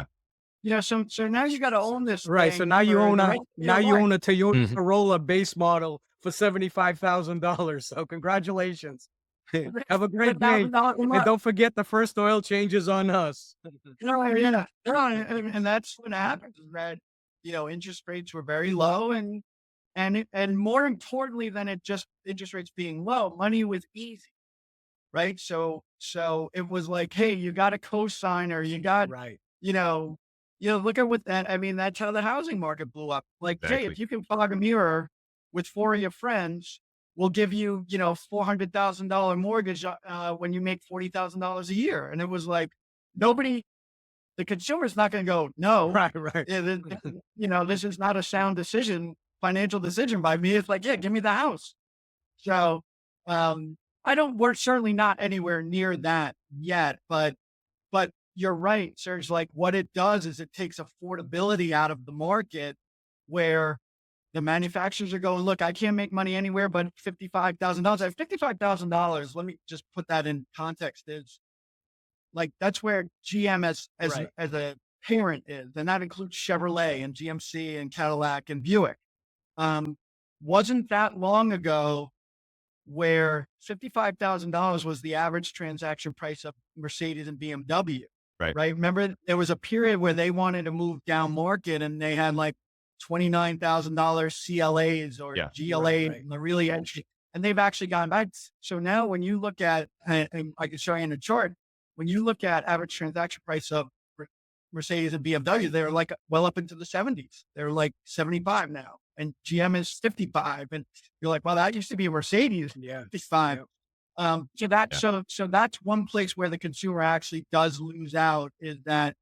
yeah. So now you got to own this. Right. So now you own a Toyota Mhm. Corolla base model for $75,000. So congratulations. Have a great day. And don't forget the first oil change is on us. Yeah. And that's what happens, is that, interest rates were very low, and more importantly than it just interest rates being low, money was easy. Right. So it was like, hey, you got a cosigner, you got, right. Look at what that, I mean, that's how the housing market blew up. Like, Exactly. hey, if you can fog a mirror with 4 of your friends, we'll give you, $400,000 mortgage when you make $40,000 a year. And it was like, the consumer's not going to go, no, Right. this is not a sound financial decision by me. It's like, yeah, give me the house. So, we're certainly not anywhere near that yet, but you're right, Serge. Like, what it does is it takes affordability out of the market, where the manufacturers are going, look, I can't make money anywhere but $55,000. $55,000, let me just put that in context, is like, that's where GM as a parent is. And that includes Chevrolet and GMC and Cadillac and Buick. Wasn't that long ago where $55,000 was the average transaction price of Mercedes and BMW. Right. Remember, there was a period where they wanted to move down market and they had like $29,000 CLAs or GLAs, and the really entry, and they've actually gone back. So now when you look at, and I can show you in the chart, when you look at average transaction price of Mercedes and BMW, they're like well up into the 70s. They're like 75 now, and GM is 55. And you're like, well, that used to be a Mercedes, 55. Yep. So that's one place where the consumer actually does lose out, is that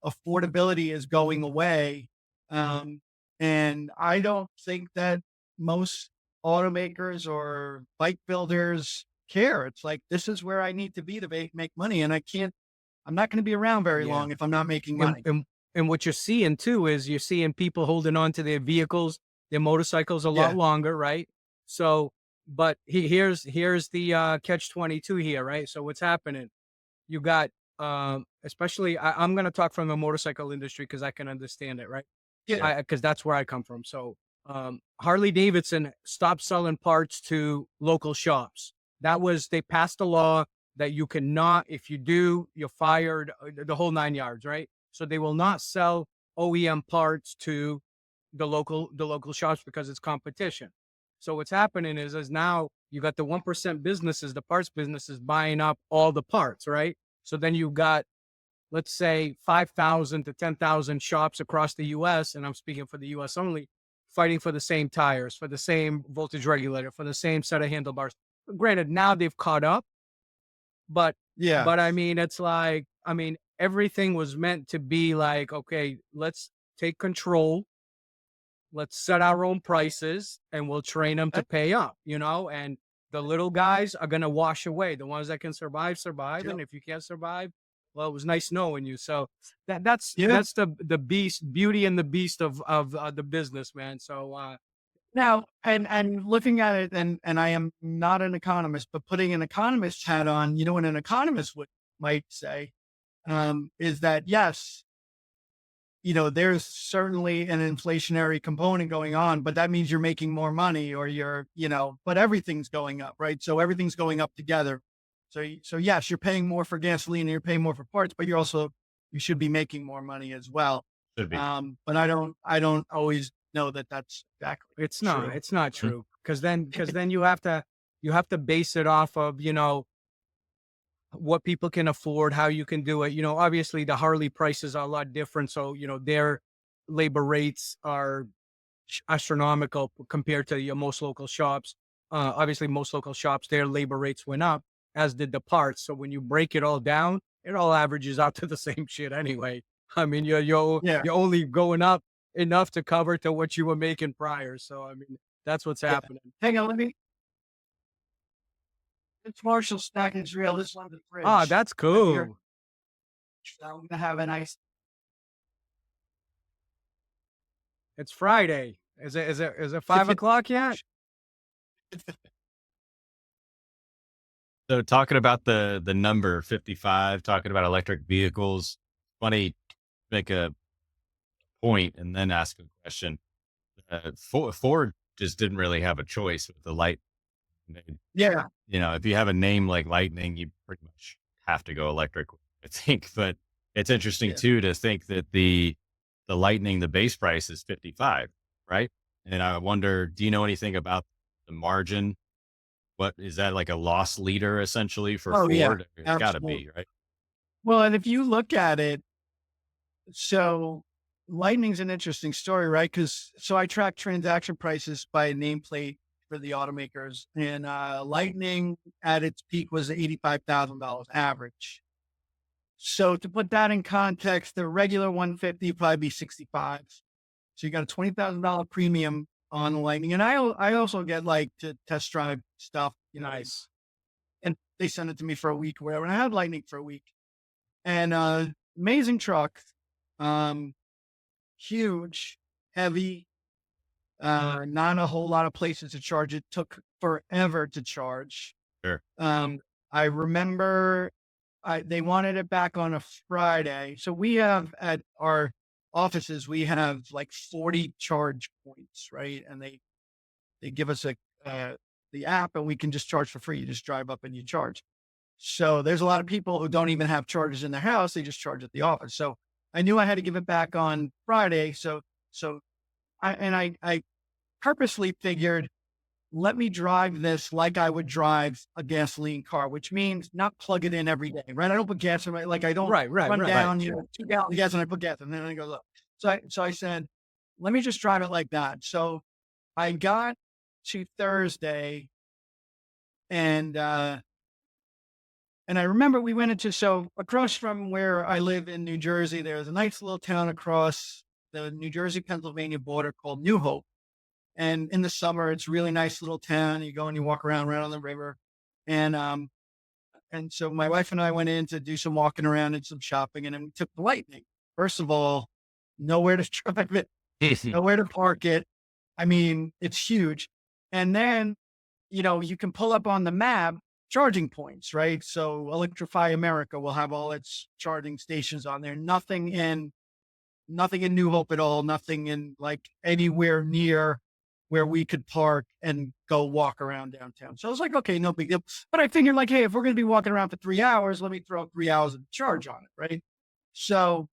affordability is going away. And I don't think that most automakers or bike builders care. It's like, this is where I need to be to make money. And I'm not going to be around very long if I'm not making money. And what you're seeing too is you're seeing people holding on to their vehicles, their motorcycles a lot longer, right? So, but here's the catch-22 here, right? So what's happening? You got, especially, I'm going to talk from the motorcycle industry because I can understand it, right? Yeah. Because that's where I come from. So Harley Davidson stopped selling parts to local shops. They passed a law that you cannot, if you do, you're fired, the whole 9 yards, right? So they will not sell OEM parts to the local shops because it's competition. So what's happening is now you got the 1% businesses, the parts businesses buying up all the parts, right? So then you've got, let's say, 5,000 to 10,000 shops across the US, and I'm speaking for the US only, fighting for the same tires, for the same voltage regulator, for the same set of handlebars. Granted, now they've caught up, but Yeah. but I mean, it's like, I mean, everything was meant to be like, okay, let's take control, let's set our own prices, and we'll train them to pay up, and the little guys are going to wash away. The ones that can survive. Yep. And if you can't survive, well, it was nice knowing you. So that's Yeah. the beauty and the beast of the business, man. So Now, and looking at it, and I am not an economist, but putting an economist hat on, what an economist might say, is that yes, there's certainly an inflationary component going on, but that means you're making more money, or but everything's going up, right? So everything's going up together. So yes, you're paying more for gasoline and you're paying more for parts, but you should be making more money as well. Should be. But I don't always know that that's exactly it's not true. it's not true, because then you have to base it off of what people can afford, how you can do it. Obviously the Harley prices are a lot different. So, their labor rates are astronomical compared to most local shops. Obviously most local shops, their labor rates went up, as did the parts. So when you break it all down, it all averages out to the same shit anyway. I mean, you're only going up enough to cover to what you were making prior. So, I mean, that's what's happening. Hang on, it's Marshall Stack is real. This one's the fridge. Ah, that's cool. I'm gonna have a nice. It's Friday. Is it 5 o'clock yet? So talking about the number 55, talking about electric vehicles, funny, make a point and then ask a question. Ford just didn't really have a choice with the light. Yeah. If you have a name like Lightning, you pretty much have to go electric, I think. But it's interesting too to think that the Lightning, the base price is 55, right? And I wonder, do you know anything about the margin? What is that, like a loss leader essentially for Ford? Yeah, It's got to be, right? Well, and if you look at it, so Lightning's an interesting story, right? So I track transaction prices by nameplate for the automakers, and Lightning at its peak was $85,000 average. So to put that in context, the regular 150 would probably be 65. So you got a $20,000 premium on the Lightning. And I also get to test drive stuff, Nice. and they send it to me for a week or whatever. And I had Lightning for a week, and amazing truck, huge, heavy, not a whole lot of places to charge. It took forever to charge. Sure. I remember they wanted it back on a Friday. So we have at our offices, we have 40 charge points, right? And they give us the app, and we can just charge for free. You just drive up and you charge. So there's a lot of people who don't even have chargers in their house. They just charge at the office. So I knew I had to give it back on Friday. So I purposely figured, let me drive this like I would drive a gasoline car, which means not plug it in every day, right? I don't put gas in I don't run down, 2 gallons of gas and I put gas in, and then I go, look. So I said, let me just drive it like that. So I got to Thursday, and I remember we went so across from where I live in New Jersey, there's a nice little town across the New Jersey-Pennsylvania border called New Hope. And in the summer, it's a really nice little town. You go and you walk around on the river. And so my wife and I went in to do some walking around and some shopping, and then we took the Lightning. First of all, nowhere to drive it, nowhere to park it. I mean, it's huge. And then, you can pull up on the map charging points, right? So Electrify America will have all its charging stations on there. Nothing in New Hope at all. Nothing in anywhere near where we could park and go walk around downtown. So I was like, okay, no big deal. But I figured like, hey, if we're going to be walking around for 3 hours, let me throw 3 hours of charge on it. Right. So,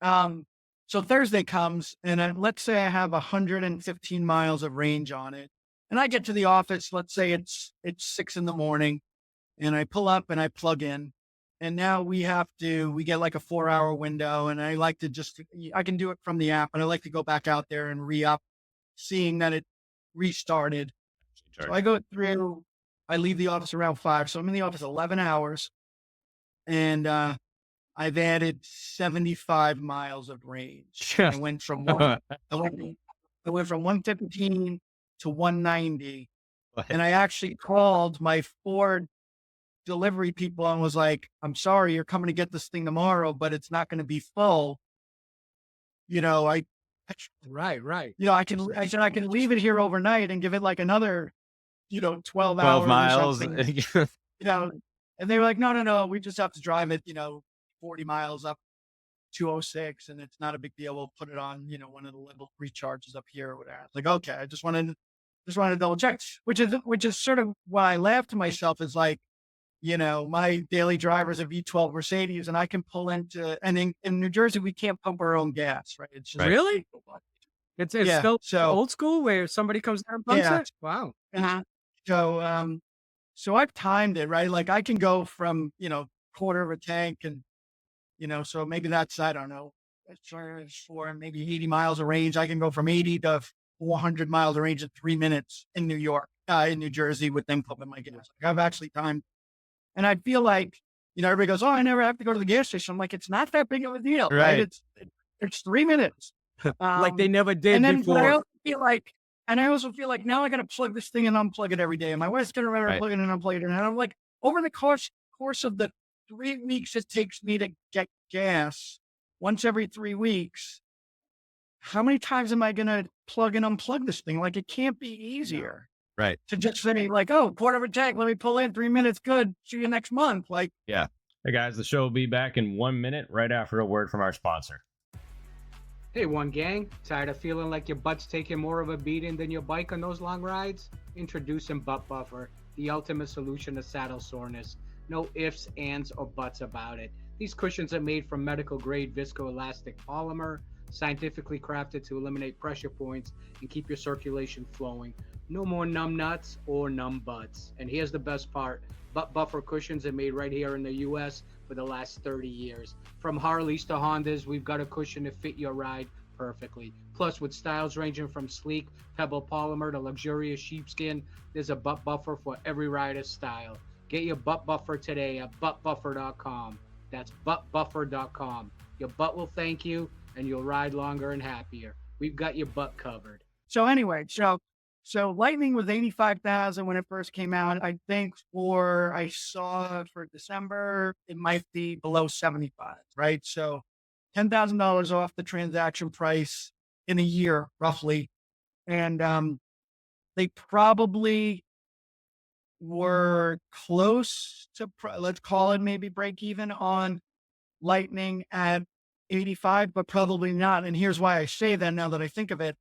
um, so Thursday comes and let's say I have 115 miles of range on it. And I get to the office, let's say it's 6 a.m. and I pull up and I plug in. And now we get like a 4-hour window. And I like to I can do it from the app, and I like to go back out there and re-up, seeing that it restarted. So I go through, I leave the office around 5. So I'm in the office 11 hours, and I've added 75 miles of range. I went from I went from 115 to 190. And I actually called my Ford delivery people and was like, I'm sorry, you're coming to get this thing tomorrow, but it's not going to be full. Right. I said, I can leave it here overnight and give it like another, 12 12 hours miles. or something, and they were like, no, we just have to drive it, 40 miles up 206, and it's not a big deal. We'll put it on, one of the little recharges up here or whatever. It's like, okay, I just wanted to double check, which is sort of why I laugh to myself, is like, my daily driver's a V12 Mercedes, and I can pull into, and in New Jersey, we can't pump our own gas, right? It's just Really? It's Yeah, still old school where somebody comes down and pumps it? Wow. So I've timed it, right? Like I can go from, quarter of a tank, and, so maybe that's, I don't know, for maybe 80 miles of range. I can go from 80 to 400 miles of range in 3 minutes in in New Jersey with them pumping my gas. Like I've actually timed. And I feel like, everybody goes, oh, I never have to go to the gas station. I'm like, it's not that big of a deal, right? It's 3 minutes. Like they never did and then, before. But I also feel like now I got to plug this thing and unplug it every day. And my wife's going to rather plug it and unplug it. And I'm like, over the course of the 3 weeks it takes me to get gas once every 3 weeks, how many times am I going to plug and unplug this thing? Like, it can't be easier. Right. To just say like, oh, quarter of a tank, let me pull in 3 minutes. Good. See you next month. Like, Yeah. Hey guys, the show will be back in 1 minute right after a word from our sponsor. Hey, One Gang, tired of feeling like your butt's taking more of a beating than your bike on those long rides? Introducing Butt Buffer, the ultimate solution to saddle soreness. No ifs, ands, or buts about it. These cushions are made from medical-grade viscoelastic polymer, scientifically crafted to eliminate pressure points and keep your circulation flowing. No more numb nuts or numb butts. And here's the best part. Butt Buffer cushions are made right here in the U.S. for the last 30 years. From Harleys to Hondas, we've got a cushion to fit your ride perfectly. Plus, with styles ranging from sleek pebble polymer to luxurious sheepskin, there's a Butt Buffer for every rider's style. Get your Butt Buffer today at buttbuffer.com. That's buttbuffer.com. Your butt will thank you, and you'll ride longer and happier. We've got your butt covered. So anyway, so Lightning was 85,000 when it first came out. I think I saw for December, it might be below 75, right? So $10,000 off the transaction price in a year, roughly. And they probably were close to, let's call it maybe break even on Lightning at 85, but probably not. And here's why I say that now that I think of it.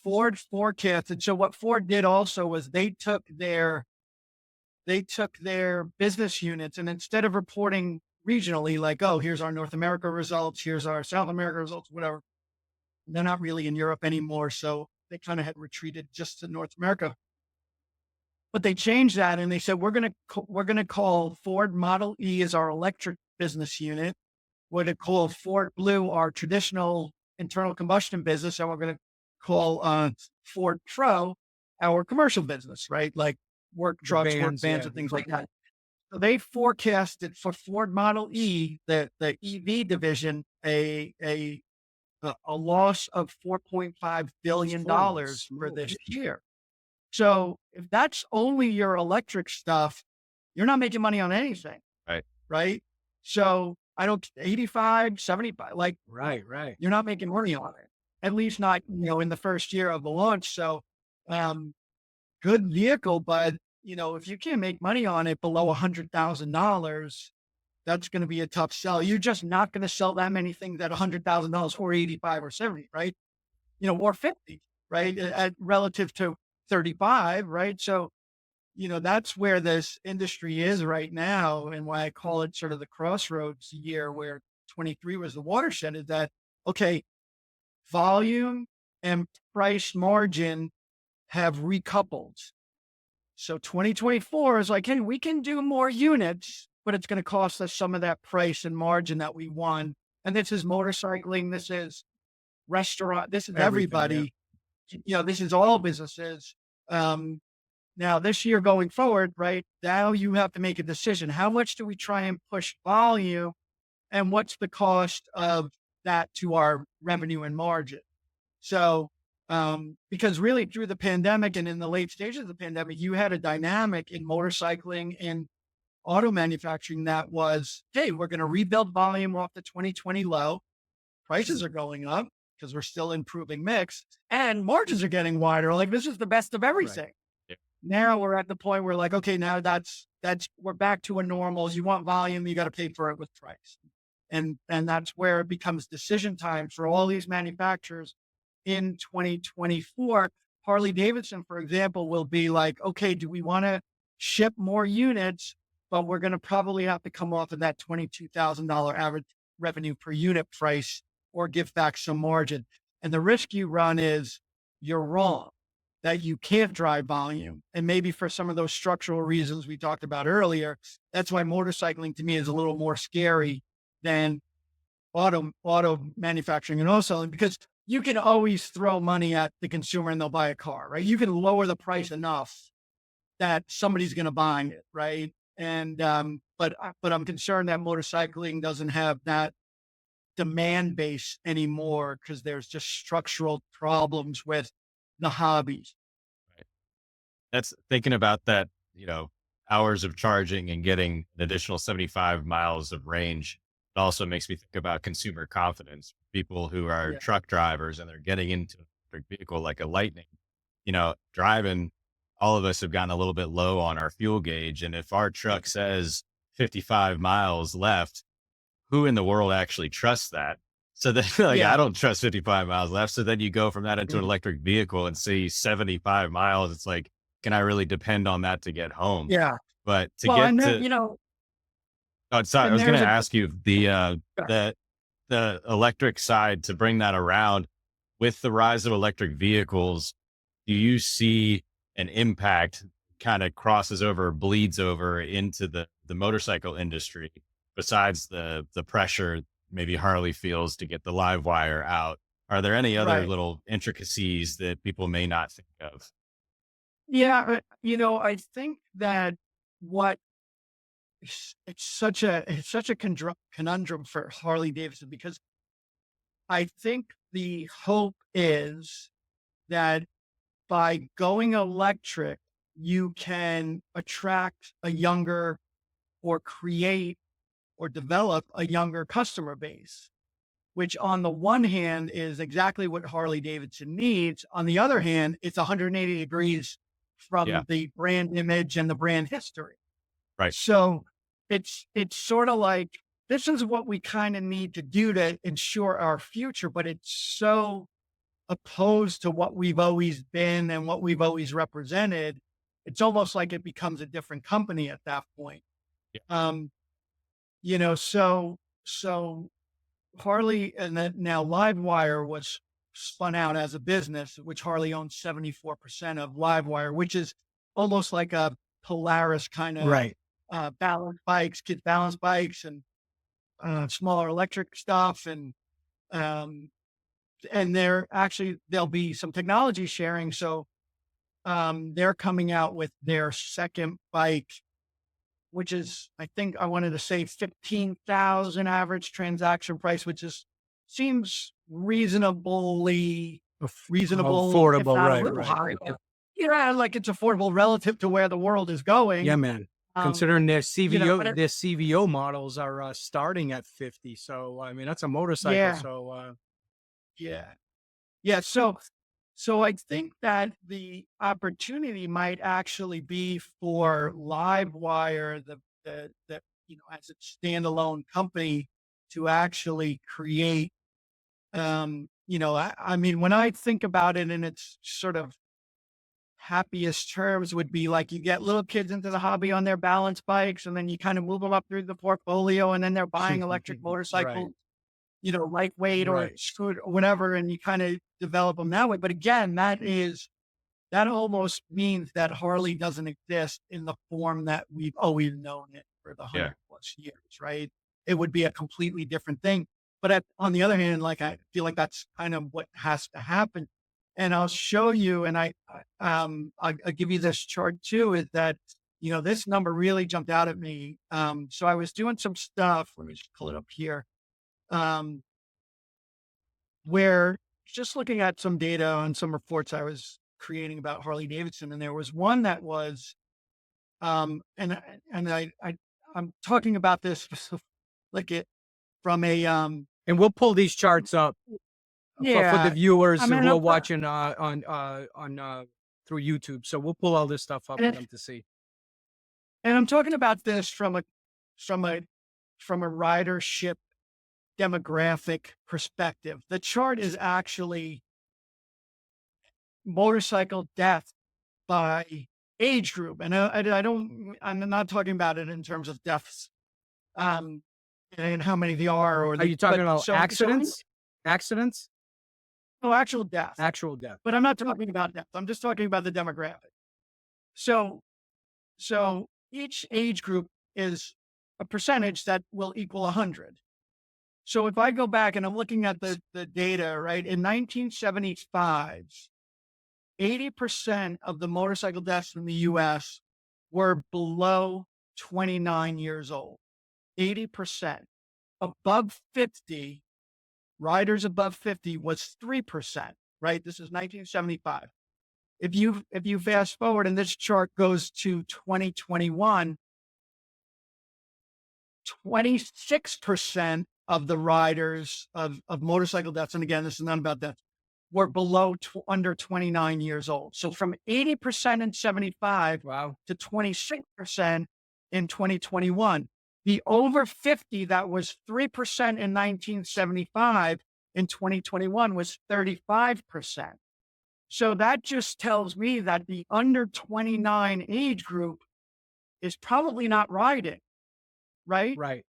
Ford forecasted. So what Ford did also was they took their business units, and instead of reporting regionally, like, oh, here's our North America results, here's our South America results, whatever. They're not really in Europe anymore. So they kind of had retreated just to North America. But they changed that, and they said, we're going to call Ford Model E as our electric business unit. We're going to call Ford Blue our traditional internal combustion business, and we're going to call Ford Pro our commercial business, right? Like work trucks, work vans, and things like that. So they forecasted for Ford Model E, the EV division, a loss of $4.5 billion for this year. So if that's only your electric stuff, you're not making money on anything. Right. So 85, 75, like, right. You're not making money on it. At least not, in the first year of the launch. So, good vehicle, but if you can't make money on it below $100,000, that's going to be a tough sell. You're just not going to sell that many things at $100,000 or 85 or 70, right? Or 50. right? Relative to 35, right? So, that's where this industry is right now, and why I call it sort of the crossroads year, where 23 was the watershed, is that, okay, volume and price margin have recoupled. So 2024 is like, hey, we can do more units, but it's going to cost us some of that price and margin that we won. And this is motorcycling, this is restaurant, this is Everything, yeah. everybody. This is all businesses. Now, this year going forward, right now, you have to make a decision. How much do we try and push volume, and what's the cost of that to our revenue and margin? So, because really through the pandemic and in the late stages of the pandemic, you had a dynamic in motorcycling and auto manufacturing that was, hey, we're going to rebuild volume off the 2020 low. Prices are going up because we're still improving mix, and margins are getting wider. Like, this is the best of everything. Right. Yeah. Now we're at the point where, like, okay, now that's we're back to a normal. You want volume, you got to pay for it with price. And that's where it becomes decision time for all these manufacturers in 2024. Harley Davidson, for example, will be like, okay, do we want to ship more units, but we're going to probably have to come off of that $22,000 average revenue per unit price, or give back some margin. And the risk you run is you're wrong, that you can't drive volume. And maybe for some of those structural reasons we talked about earlier, that's why motorcycling to me is a little more scary than auto manufacturing and wholesaling, because you can always throw money at the consumer and they'll buy a car, right? You can lower the price enough that somebody's going to buy it, right? And but I'm concerned that motorcycling doesn't have that demand base anymore, because there's just structural problems with the hobbies. Right. That's thinking about that, hours of charging and getting an additional 75 miles of range. It also makes me think about consumer confidence. People who are Yeah. truck drivers and they're getting into an electric vehicle like a Lightning, driving, all of us have gotten a little bit low on our fuel gauge. And if our truck says 55 miles left, who in the world actually trusts that? So then, like, I Yeah. don't trust 55 miles left. So then you go from that into an Mhm. electric vehicle and see 75 miles. It's like, can I really depend on that to get home? Yeah. But to Well, get and then, to, oh, sorry, I and was going there's to a, ask you the electric side, to bring that around with the rise of electric vehicles. Do you see an impact kind of crosses over, bleeds over into the motorcycle industry, besides the pressure maybe Harley feels to get the live wire out? Are there any other right. little intricacies that people may not think of? Yeah. I think that what it's such a conundrum for Harley Davidson, because I think the hope is that by going electric, you can attract a younger, or create or develop a younger customer base, which on the one hand is exactly what Harley Davidson needs. On the other hand, it's 180 degrees Yeah, from the brand image and the brand history. right. So it's sort of like, this is what we kind of need to do to ensure our future, but it's so opposed to what we've always been and what we've always represented. It's almost like it becomes a different company at that point. Yeah, Um, so Harley, and then now Livewire was spun out as a business, which Harley owns 74% of Livewire, which is almost like a Polaris kind of Right. balance bikes, kids balance bikes, and smaller electric stuff. Um, and there'll be some technology sharing. So they're coming out with their second bike, which is, I think I wanted to say 15,000 average transaction price, which seems reasonable, if Affordable, not a right, little right. high. Yeah, like it's affordable relative to where the world is going. Yeah, man. Um, Considering their but CVO, their CVO models are starting at 50. So, I mean, that's a motorcycle. yeah, So, yeah, yeah. So I think that the opportunity might actually be for Livewire, as a standalone company, to actually create, I mean, when I think about it in its sort of happiest terms would be like you get little kids into the hobby on their balance bikes and then you kind of move them up through the portfolio and then they're buying electric Right. motorcycles, lightweight or Right. scooter or whatever. And you kind of develop them that way. But again, that almost means that Harley doesn't exist in the form that we've always known it for the Yeah. 100+ years, right? It would be a completely different thing. But on the other hand, like I feel like that's kind of what has to happen. And I'll show you, and I'll give you this chart too. Is that this number really jumped out at me. So I was doing some stuff. Let me just pull it up here. Where just looking at some data on some reports I was creating about Harley Davidson, and there was one that was, and I'm talking about this like it from a And we'll pull these charts up for the yeah. viewers I mean, who are I'm, watching through YouTube. So we'll pull all this stuff up for and, them to see. and I'm talking about this from a ridership demographic perspective. The chart is actually motorcycle death by age group. And I'm not talking about it in terms of deaths, and how many they are, Are you talking about accidents? Accidents? No, actual death. Actual death. But I'm not talking about death. I'm just talking about the demographic. So each age group is a percentage that will equal 100. So if I go back and I'm looking at the data, right, in 1975, 80% of the motorcycle deaths in the US were below 29 years old. 80%. Above 50, riders above 50 was 3%, right? This is 1975. If you fast forward and this chart goes to 2021, 26% of the riders of motorcycle deaths, and again, this is not about deaths, were below under 29 years old. So from 80% in 75 Wow. to 26% in 2021. The over 50 that was 3% in 1975 in 2021 was 35%. So that just tells me that the under 29 age group is probably not riding, right? Right.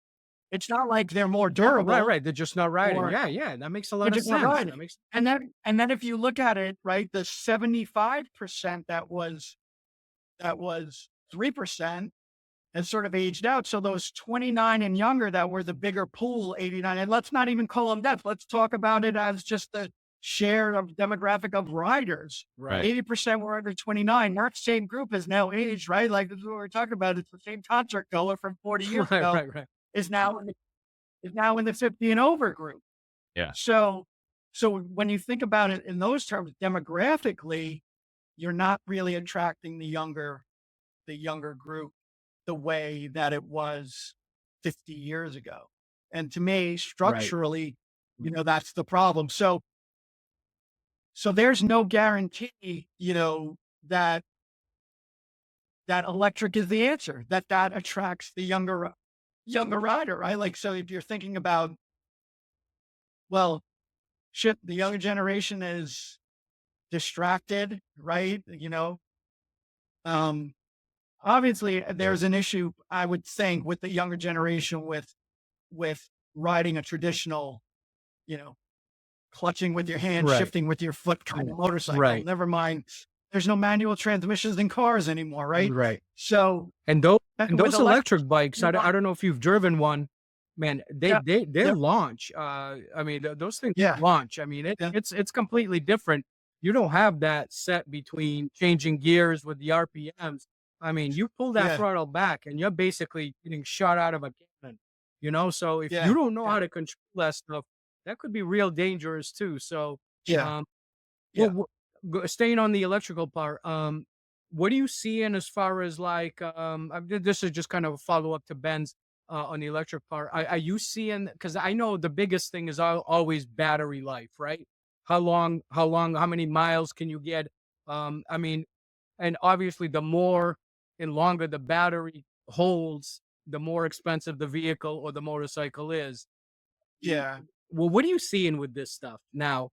It's not like they're more durable. Right. They're just not riding. Or- Yeah. That makes a lot They're of just not sense. riding. That makes And then if you look at it, right, the 75% that was 3% has sort of aged out. So those 29 and younger that were the bigger pool, 89, and let's not even call them death. Let's talk about it as just the share of demographic of riders. right. 80% were under 29. That same group is now aged, right? Like this is what we're talking about. It's the same concert goer from 40 years ago Right. is now in the 50 and over group. Yeah. So when you think about it in those terms, demographically, you're not really attracting the younger group the way that it was 50 years ago. And to me, structurally, that's the problem. So there's no guarantee, that electric is the answer, that attracts the younger rider, right? Like, so if you're thinking about, well, shit, the younger generation is distracted, right? Obviously there's an issue, I would think, with the younger generation with riding a traditional, clutching with your hand, Right. shifting with your foot kind of motorcycle. Right. Never mind, there's no manual transmissions in cars anymore, right? Right. So And those with electric bikes, I don't know if you've driven one, man. They launch. I mean, those things launch. I mean, it's completely different. You don't have that set between changing gears with the RPMs. I mean, you pull that throttle back and you're basically getting shot out of a cannon, So if you don't know how to control that stuff, that could be real dangerous too. So, staying on the electrical part, what do you see in as far as like, this is just kind of a follow up to Ben's on the electric part. Are you seeing, because I know the biggest thing is always battery life, right? How many miles can you get? I mean, and obviously the more and longer the battery holds, the more expensive the vehicle or the motorcycle is. yeah. Well, what are you seeing with this stuff now?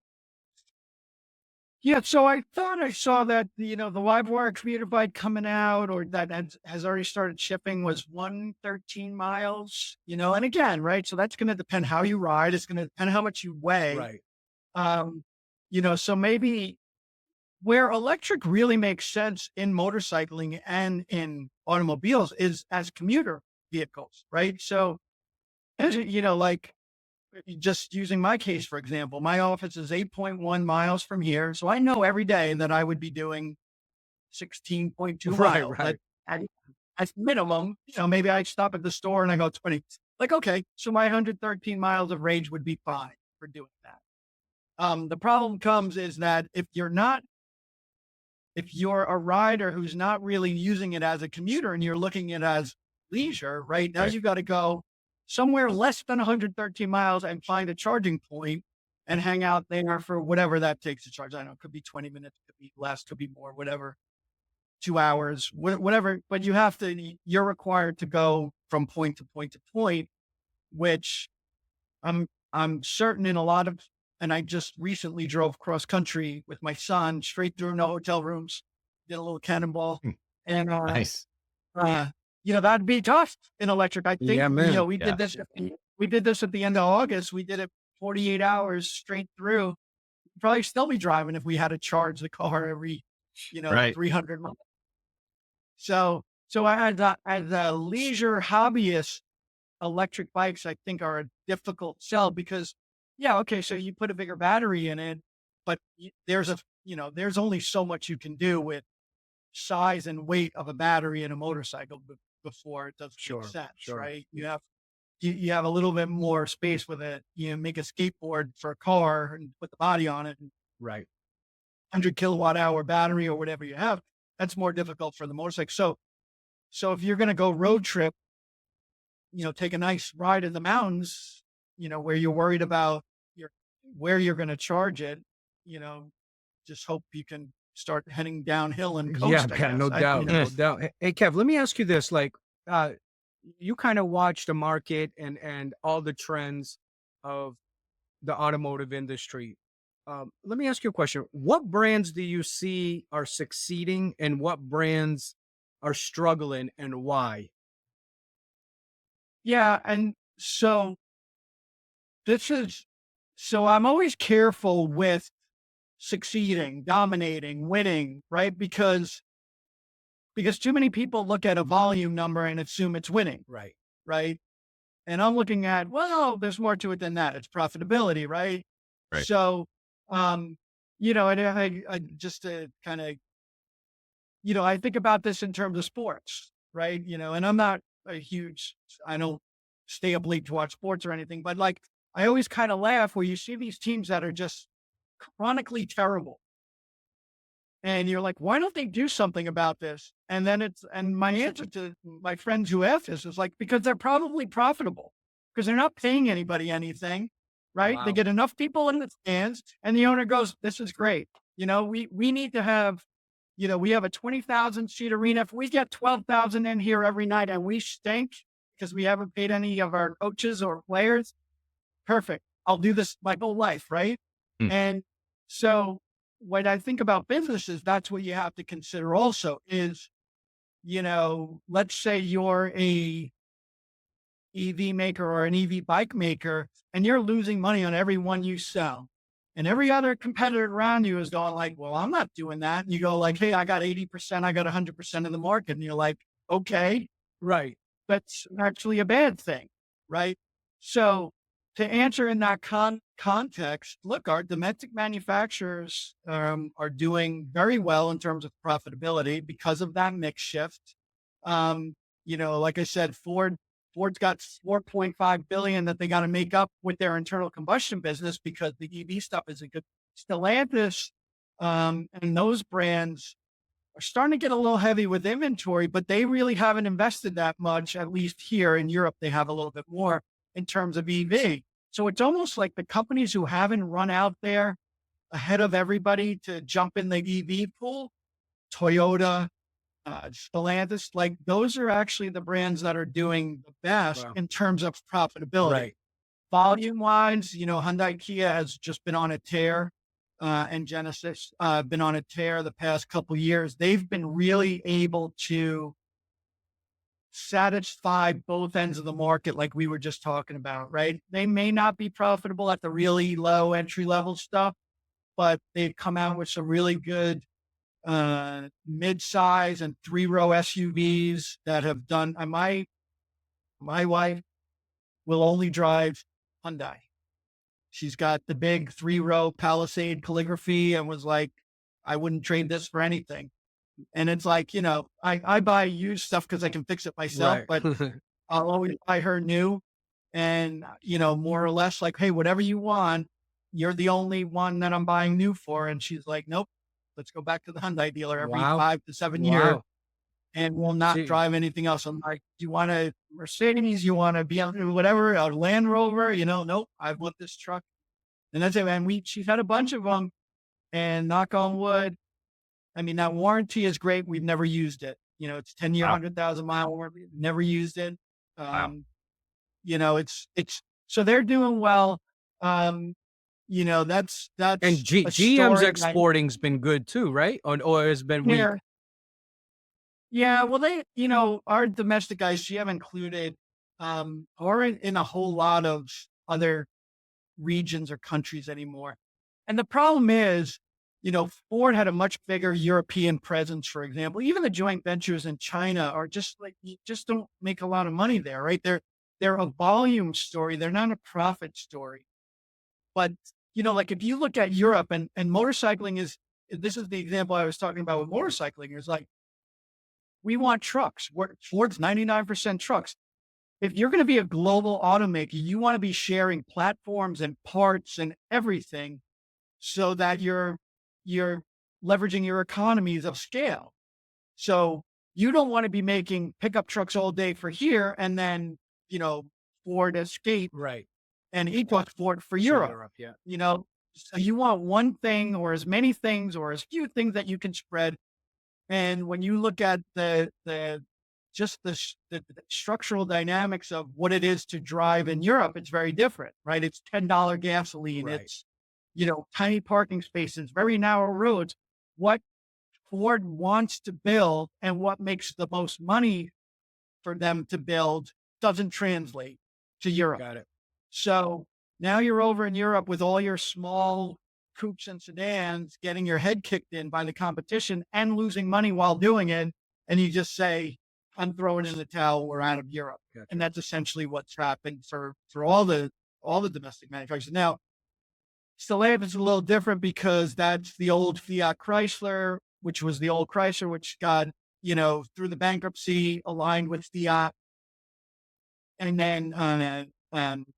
Yeah, so I thought I saw that, the LiveWire commuter bike coming out, or that has already started shipping, was 113 miles, and again, right? So that's going to depend how you ride. It's going to depend how much you weigh. Right. Um, so maybe where electric really makes sense in motorcycling and in automobiles is as commuter vehicles, right? So, like just using my case, for example, my office is 8.1 miles from here. So I know every day that I would be doing 16.2 Right, miles. right. At minimum, maybe I stop at the store and I go 20. Like, okay, so my 113 miles of range would be fine for doing that. The problem comes is that if you're a rider who's not really using it as a commuter and you're looking at it as leisure, right? Now Right. you've got to go somewhere less than 113 miles and find a charging point and hang out there for whatever that takes to charge. I don't know, it could be 20 minutes, could be less, could be more, whatever, 2 hours, whatever. But you're required to go from point to point to point, which I'm certain in a lot of, and I just recently drove cross country with my son straight through no hotel rooms, did a little cannonball, Hmm. and Nice. that'd be tough in electric. I think Yeah, man. we Yeah. did this. We did this at the end of August. We did it 48 hours straight through. We'd probably still be driving if we had to charge the car every, Right. 300 miles. So as a leisure hobbyist, electric bikes, I think, are a difficult sell because, yeah, okay, so you put a bigger battery in it, but there's only so much you can do with size and weight of a battery in a motorcycle before it doesn't make sense, Sure. right? You have a little bit more space with it. You make a skateboard for a car and put the body on it, and Right. 100 kilowatt hour battery or whatever you have. That's more difficult for the motorcycle. So if you're going to go road trip, take a nice ride in the mountains, where you're worried about where you're going to charge it, just hope you can start heading downhill and Yeah, coast, I man, guess. no doubt, no doubt. Hey, Kev, let me ask you this: uh, you kind of watch the market and all the trends of the automotive industry. Let me ask you a question: what brands do you see are succeeding, and what brands are struggling, and why? Yeah. And this is, so I'm always careful with succeeding, dominating, winning, right? Because too many people look at a volume number and assume it's winning, Right. right? And I'm looking at, well, there's more to it than that. It's profitability, right? Right. So, and I just to kind of, I think about this in terms of sports, right? And I'm not I don't stay up late to watch sports or anything, but like, I always kind of laugh where you see these teams that are just chronically terrible. And you're like, why don't they do something about this? And my answer to my friends who ask this is like, because they're probably profitable because they're not paying anybody anything, right? They Wow. get enough people in the stands and the owner goes, this is great. We need to have, we have a 20,000 seat arena. If we get 12,000 in here every night and we stink because we haven't paid any of our coaches or players, perfect. I'll do this my whole life. Right. Hmm. And so when I think about businesses, that's what you have to consider also is, let's say you're a EV maker or an EV bike maker and you're losing money on every one you sell. And every other competitor around you is going like, well, I'm not doing that. And you go like, hey, I got 80%, I got 100% of the market. And you're like, okay, Right. that's actually a bad thing. Right. So to answer in that context, look, our domestic manufacturers are doing very well in terms of profitability because of that mix shift. Like I said, Ford's got 4.5 billion that they got to make up with their internal combustion business because the EV stuff isn't good. Stellantis and those brands are starting to get a little heavy with inventory, but they really haven't invested that much. At least here in Europe, they have a little bit more in terms of EV. So it's almost like the companies who haven't run out there ahead of everybody to jump in the EV pool, Toyota, Stellantis, like those are actually the brands that are doing the best Wow. in terms of profitability. Right. Volume wise, Hyundai Kia has just been on a tear. and Genesis been on a tear the past couple years. They've been really able to satisfy both ends of the market, like we were just talking about, right? They may not be profitable at the really low entry level stuff, but they've come out with some really good mid-size and 3-row SUVs that have done. My wife will only drive Hyundai. She's got the big 3-row Palisade calligraphy and was like, I wouldn't trade this for anything. And it's like, I buy used stuff because I can fix it myself, Right. but I'll always buy her new. And, more or less like, hey, whatever you want, you're the only one that I'm buying new for. And she's like, nope, let's go back to the Hyundai dealer every Wow. 5 to 7 years Wow. and will not See, drive anything else. I'm like, do you want a Mercedes? You want a BMW, whatever, a Land Rover? Nope, I want this truck. And that's it, man. She's had a bunch of them, and knock on wood. I mean, that warranty is great. We've never used it. It's 10-year, Wow. 100,000-mile warranty. Never used it. Wow. It's so they're doing well. That's and a GM's story. exporting's been good too, right? Or has been weak. Yeah. Well, our domestic guys, GM included, aren't in a whole lot of other regions or countries anymore. And the problem is, Ford had a much bigger European presence, for example. Even the joint ventures in China are just like, you just don't make a lot of money there, right? They're a volume story. They're not a profit story. But, like if you look at Europe and motorcycling this is the example I was talking about with motorcycling. It's like, we want trucks. Ford's 99% trucks. If you're going to be a global automaker, you want to be sharing platforms and parts and everything so that you're leveraging your economies of scale. So you don't want to be making pickup trucks all day for here and then, Ford Escape Right. and Equus Ford for So Europe. yeah. So you want one thing or as many things or as few things that you can spread. And when you look at the structural dynamics of what it is to drive in Europe, it's very different, right? It's $10 gasoline. Right. It's, tiny parking spaces, very narrow roads. What Ford wants to build and what makes the most money for them to build doesn't translate to Europe. Got it. So now you're over in Europe with all your small coupes and sedans, getting your head kicked in by the competition and losing money while doing it. And you just say, I'm throwing in the towel, we're out of Europe. Gotcha. And that's essentially what's happened for all the domestic manufacturers. Now, Stellantis is a little different because that's the old Fiat Chrysler, which was the old Chrysler, which got, through the bankruptcy aligned with Fiat. And then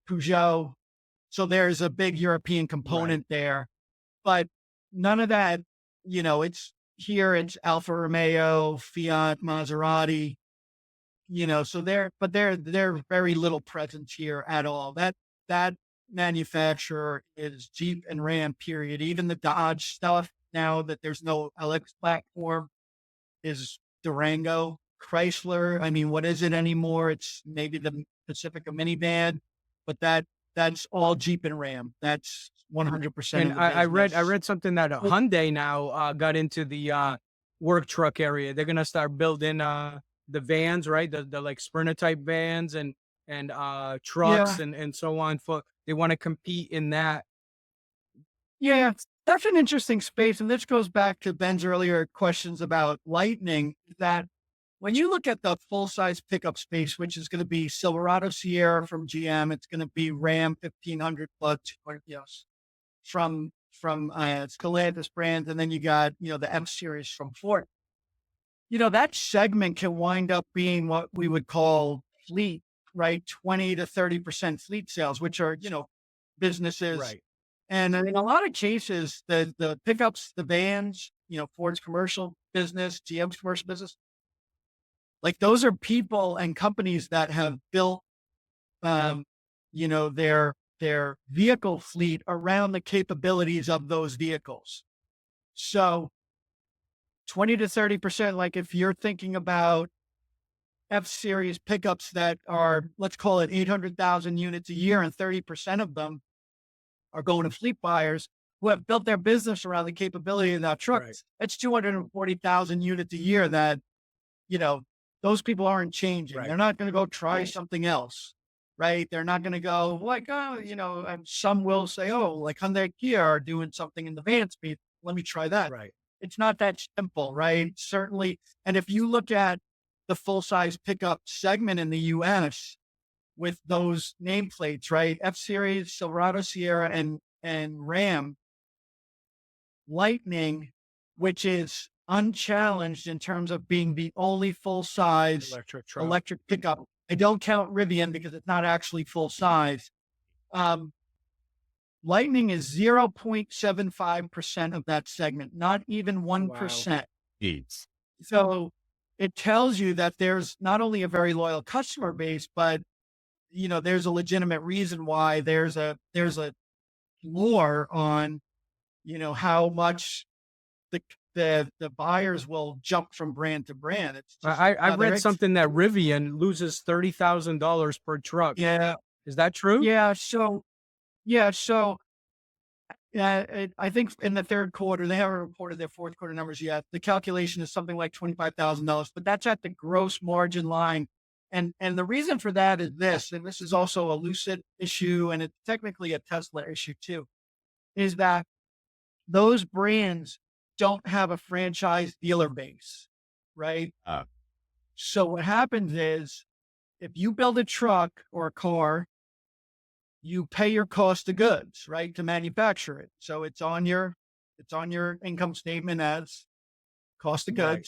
Peugeot. So there's a big European component there, but none of that, it's here, it's Alfa Romeo, Fiat, Maserati, so they're very little presence here at all. That manufacturer is Jeep and Ram, period. Even the Dodge stuff, now that there's no LX platform, is Durango. Chrysler, I mean, what is it anymore? It's maybe the Pacifica minivan, but that's all Jeep and Ram. That's 100%. And of the I business. read something that Hyundai now got into the work truck area. They're gonna start building the vans, right? The like Sprinter type vans and trucks and so on. They want to compete in that. Yeah, that's an interesting space. And this goes back to Ben's earlier questions about Lightning, that when you look at the full-size pickup space, which is going to be Silverado Sierra from GM, it's going to be Ram 1500 plus, from Stellantis brand, and then you got, the M series from Ford. That segment can wind up being what we would call fleet, right? 20 to 30% fleet sales, which are, businesses. Right. And in a lot of cases, the pickups, the vans, Ford's commercial business, GM's commercial business, like those are people and companies that have built, their vehicle fleet around the capabilities of those vehicles. So 20 to 30%, like if you're thinking about F-series pickups that are, let's call it 800,000 units a year, and 30% of them are going to fleet buyers, who have built their business around the capability of that truck. Right. It's 240,000 units a year that, those people aren't changing. Right. They're not going to go try something else, right? They're not going to go like, and some will say, oh, like Hyundai Kia are doing something in the van space. Let me try that. Right. It's not that simple, right? Certainly. And if you look at the full size pickup segment in the US with those nameplates, right? F-Series, Silverado, Sierra, and Ram, Lightning, which is unchallenged in terms of being the only full size Electric truck. electric pickup. I don't count Rivian because it's not actually full size. Lightning is 0.75% of that segment, not even 1%. Jeez. So it tells you that there's not only a very loyal customer base, but there's a legitimate reason why there's a floor on, how much the buyers will jump from brand to brand. It's just I read something that Rivian loses $30,000 per truck. Yeah. Is that true? Yeah. So I think in the third quarter, they haven't reported their fourth quarter numbers yet. The calculation is something like $25,000, but that's at the gross margin line. And the reason for that is this, and this is also a Lucid issue, and it's technically a Tesla issue too, is that those brands don't have a franchise dealer base, right? So what happens is if you build a truck or a car, you pay your cost of goods, right, to manufacture it. So it's on your income statement as cost of goods. Right.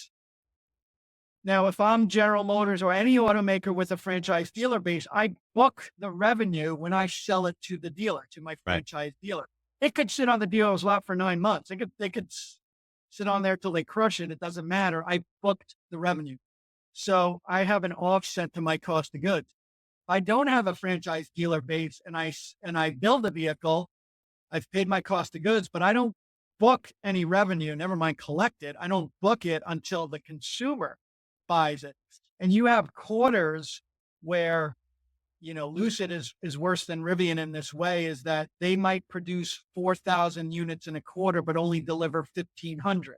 Now, if I'm General Motors or any automaker with a franchise dealer base, I book the revenue when I sell it to the dealer, to my franchise dealer. It could sit on the dealer's lot for 9 months. They could sit on there till they crush it. It doesn't matter. I booked the revenue. So I have an offset to my cost of goods. I don't have a franchise dealer base and I build a vehicle, I've paid my cost of goods, but I don't book any revenue, never mind collect it. I don't book it until the consumer buys it. And you have quarters where, Lucid is worse than Rivian in this way, is that they might produce 4,000 units in a quarter, but only deliver 1,500.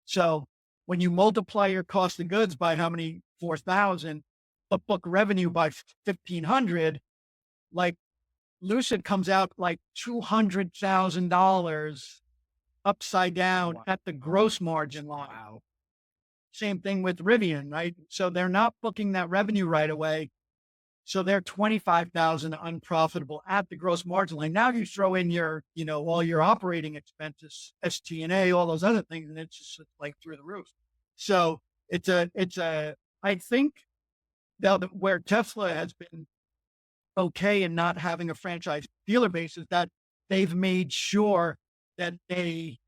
So when you multiply your cost of goods by how many 4,000, but book revenue by 1,500, like Lucid comes out like $200,000 upside down at the gross margin line. Wow. Same thing with Rivian, right? So they're not booking that revenue right away. So they're 25,000 unprofitable at the gross margin line. Now you throw in your, all your operating expenses, SG&A, all those other things, and it's just like through the roof. So I think that where Tesla has been okay in not having a franchise dealer base is that they've made sure that they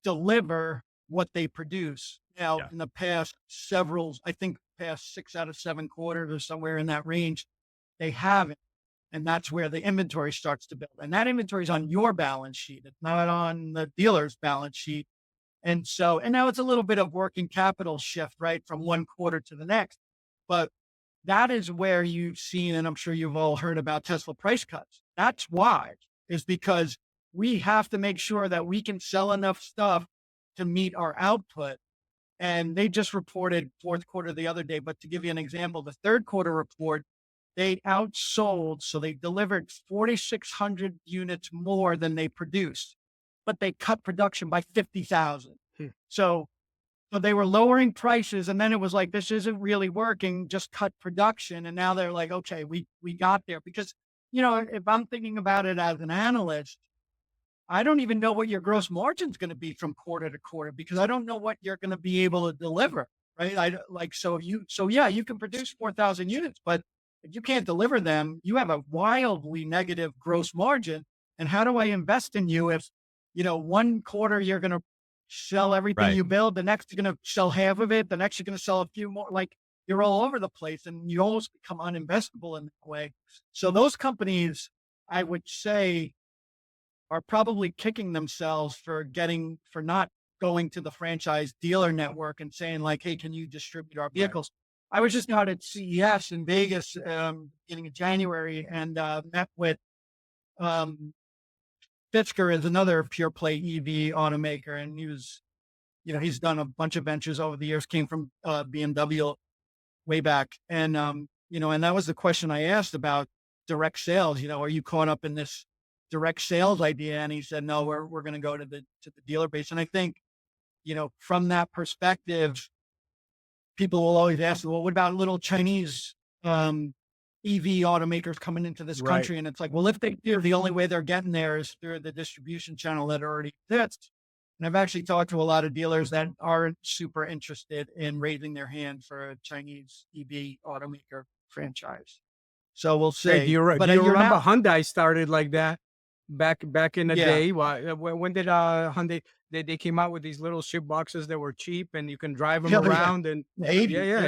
deliver what they produce. Now, in the past past 6 out of 7 quarters or somewhere in that range, they haven't. And that's where the inventory starts to build. And that inventory is on your balance sheet. It's not on the dealer's balance sheet. And now it's a little bit of working capital shift, right, from one quarter to the next. But that is where you've seen, and I'm sure you've all heard about Tesla price cuts. That's why, is because we have to make sure that we can sell enough stuff to meet our output. And they just reported fourth quarter the other day. But to give you an example, the third quarter report, they outsold. So they delivered 4,600 units more than they produced, but they cut production by 50,000. So they were lowering prices, and then it was like, this isn't really working, just cut production. And now they're like, okay, we got there. Because, if I'm thinking about it as an analyst, I don't even know what your gross margin is going to be from quarter to quarter, because I don't know what you're going to be able to deliver, right? You can produce 4,000 units, but if you can't deliver them, you have a wildly negative gross margin. And how do I invest in you if, one quarter you're going to sell everything you build, the next you're going to sell half of it, the next you're going to sell a few more, like you're all over the place, and you almost become uninvestable in that way. So those companies, I would say, are probably kicking themselves for not going to the franchise dealer network and saying like, hey, can you distribute our vehicles? Right. I was just out at CES in Vegas, beginning of January, and met with 50 Fisker is another pure play EV automaker, and he's done a bunch of ventures over the years. Came from BMW way back, and and that was the question I asked about direct sales. Are you caught up in this direct sales idea? And he said, no, we're going to go to the dealer base. And I think, from that perspective, people will always ask, well, what about little Chinese EV automakers coming into this country? And it's like, well, if they do, the only way they're getting there is through the distribution channel that already exists. And I've actually talked to a lot of dealers that aren't super interested in raising their hand for a Chinese EV automaker franchise. So we'll see. Hey, do you remember Hyundai started like that back in the day? When did Hyundai, they came out with these little ship boxes that were cheap and you can drive them around and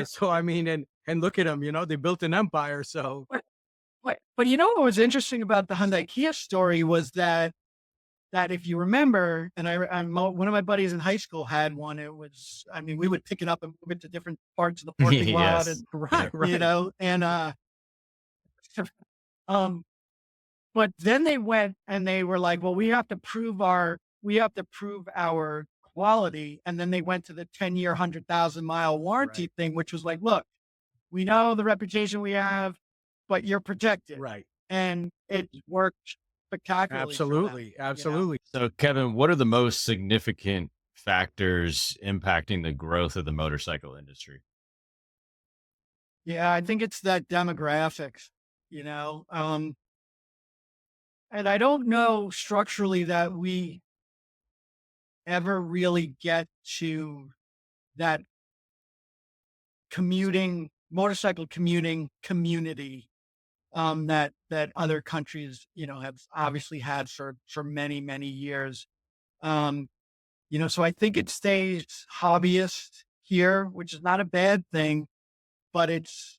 So I mean, and look at them, they built an empire. So, but what was interesting about the Hyundai Kia story was that if you remember, and I'm one of my buddies in high school had one. It was, we would pick it up and move it to different parts of the parking lot, and but then they went and they were like, well, we have to prove our quality. And then they went to the 10-year, 100,000-mile warranty thing, which was like, look, we know the reputation we have, but you're protected. Right. And it worked spectacularly. Absolutely. So Kevin, what are the most significant factors impacting the growth of the motorcycle industry? Yeah, I think it's that demographics, and I don't know structurally that we ever really get to that motorcycle commuting community that other countries, have obviously had for many, many years. So I think it stays hobbyist here, which is not a bad thing, but it's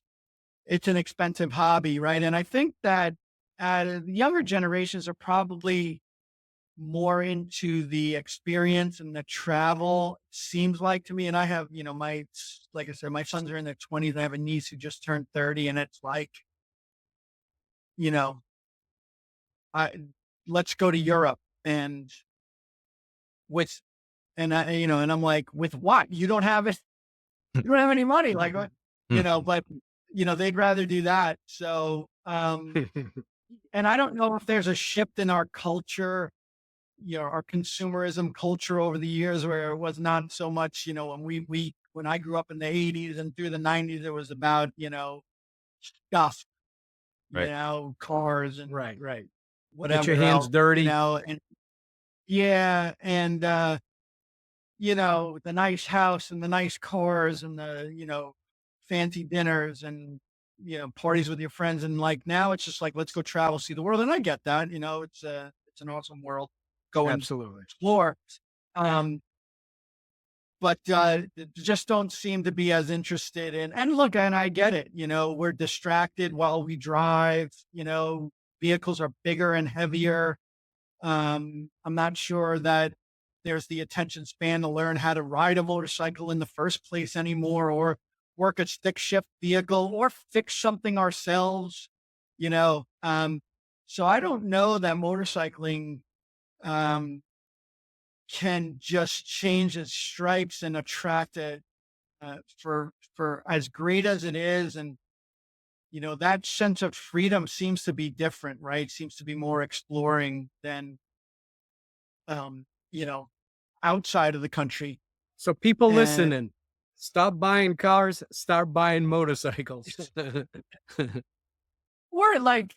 an expensive hobby, right? And I think that the younger generations are probably more into the experience and the travel, seems like to me. And I have, like I said, my sons are in their 20s. I have a niece who just turned 30, and it's like, let's go to Europe and and I'm like, with what? You don't have it. You don't have any money. Like, but they'd rather do that. So, and I don't know if there's a shift in our culture, our consumerism culture over the years, where it was not so much, when I grew up in the 80s and through the 90s, it was about, stuff, cars and right. whatever. Get your hands dirty. And the nice house and the nice cars and the, fancy dinners and, parties with your friends. And like, now it's just like, let's go travel, see the world. And I get that, it's an awesome world. Go and explore. But just don't seem to be as interested in, and look, and I get it, we're distracted while we drive, vehicles are bigger and heavier. I'm not sure that there's the attention span to learn how to ride a motorcycle in the first place anymore, or work a stick shift vehicle, or fix something ourselves, so I don't know that motorcycling can just change its stripes and attract it for as great as it is. And, that sense of freedom seems to be different, right? Seems to be more exploring than, outside of the country. So people listening, stop buying cars, start buying motorcycles. Or like,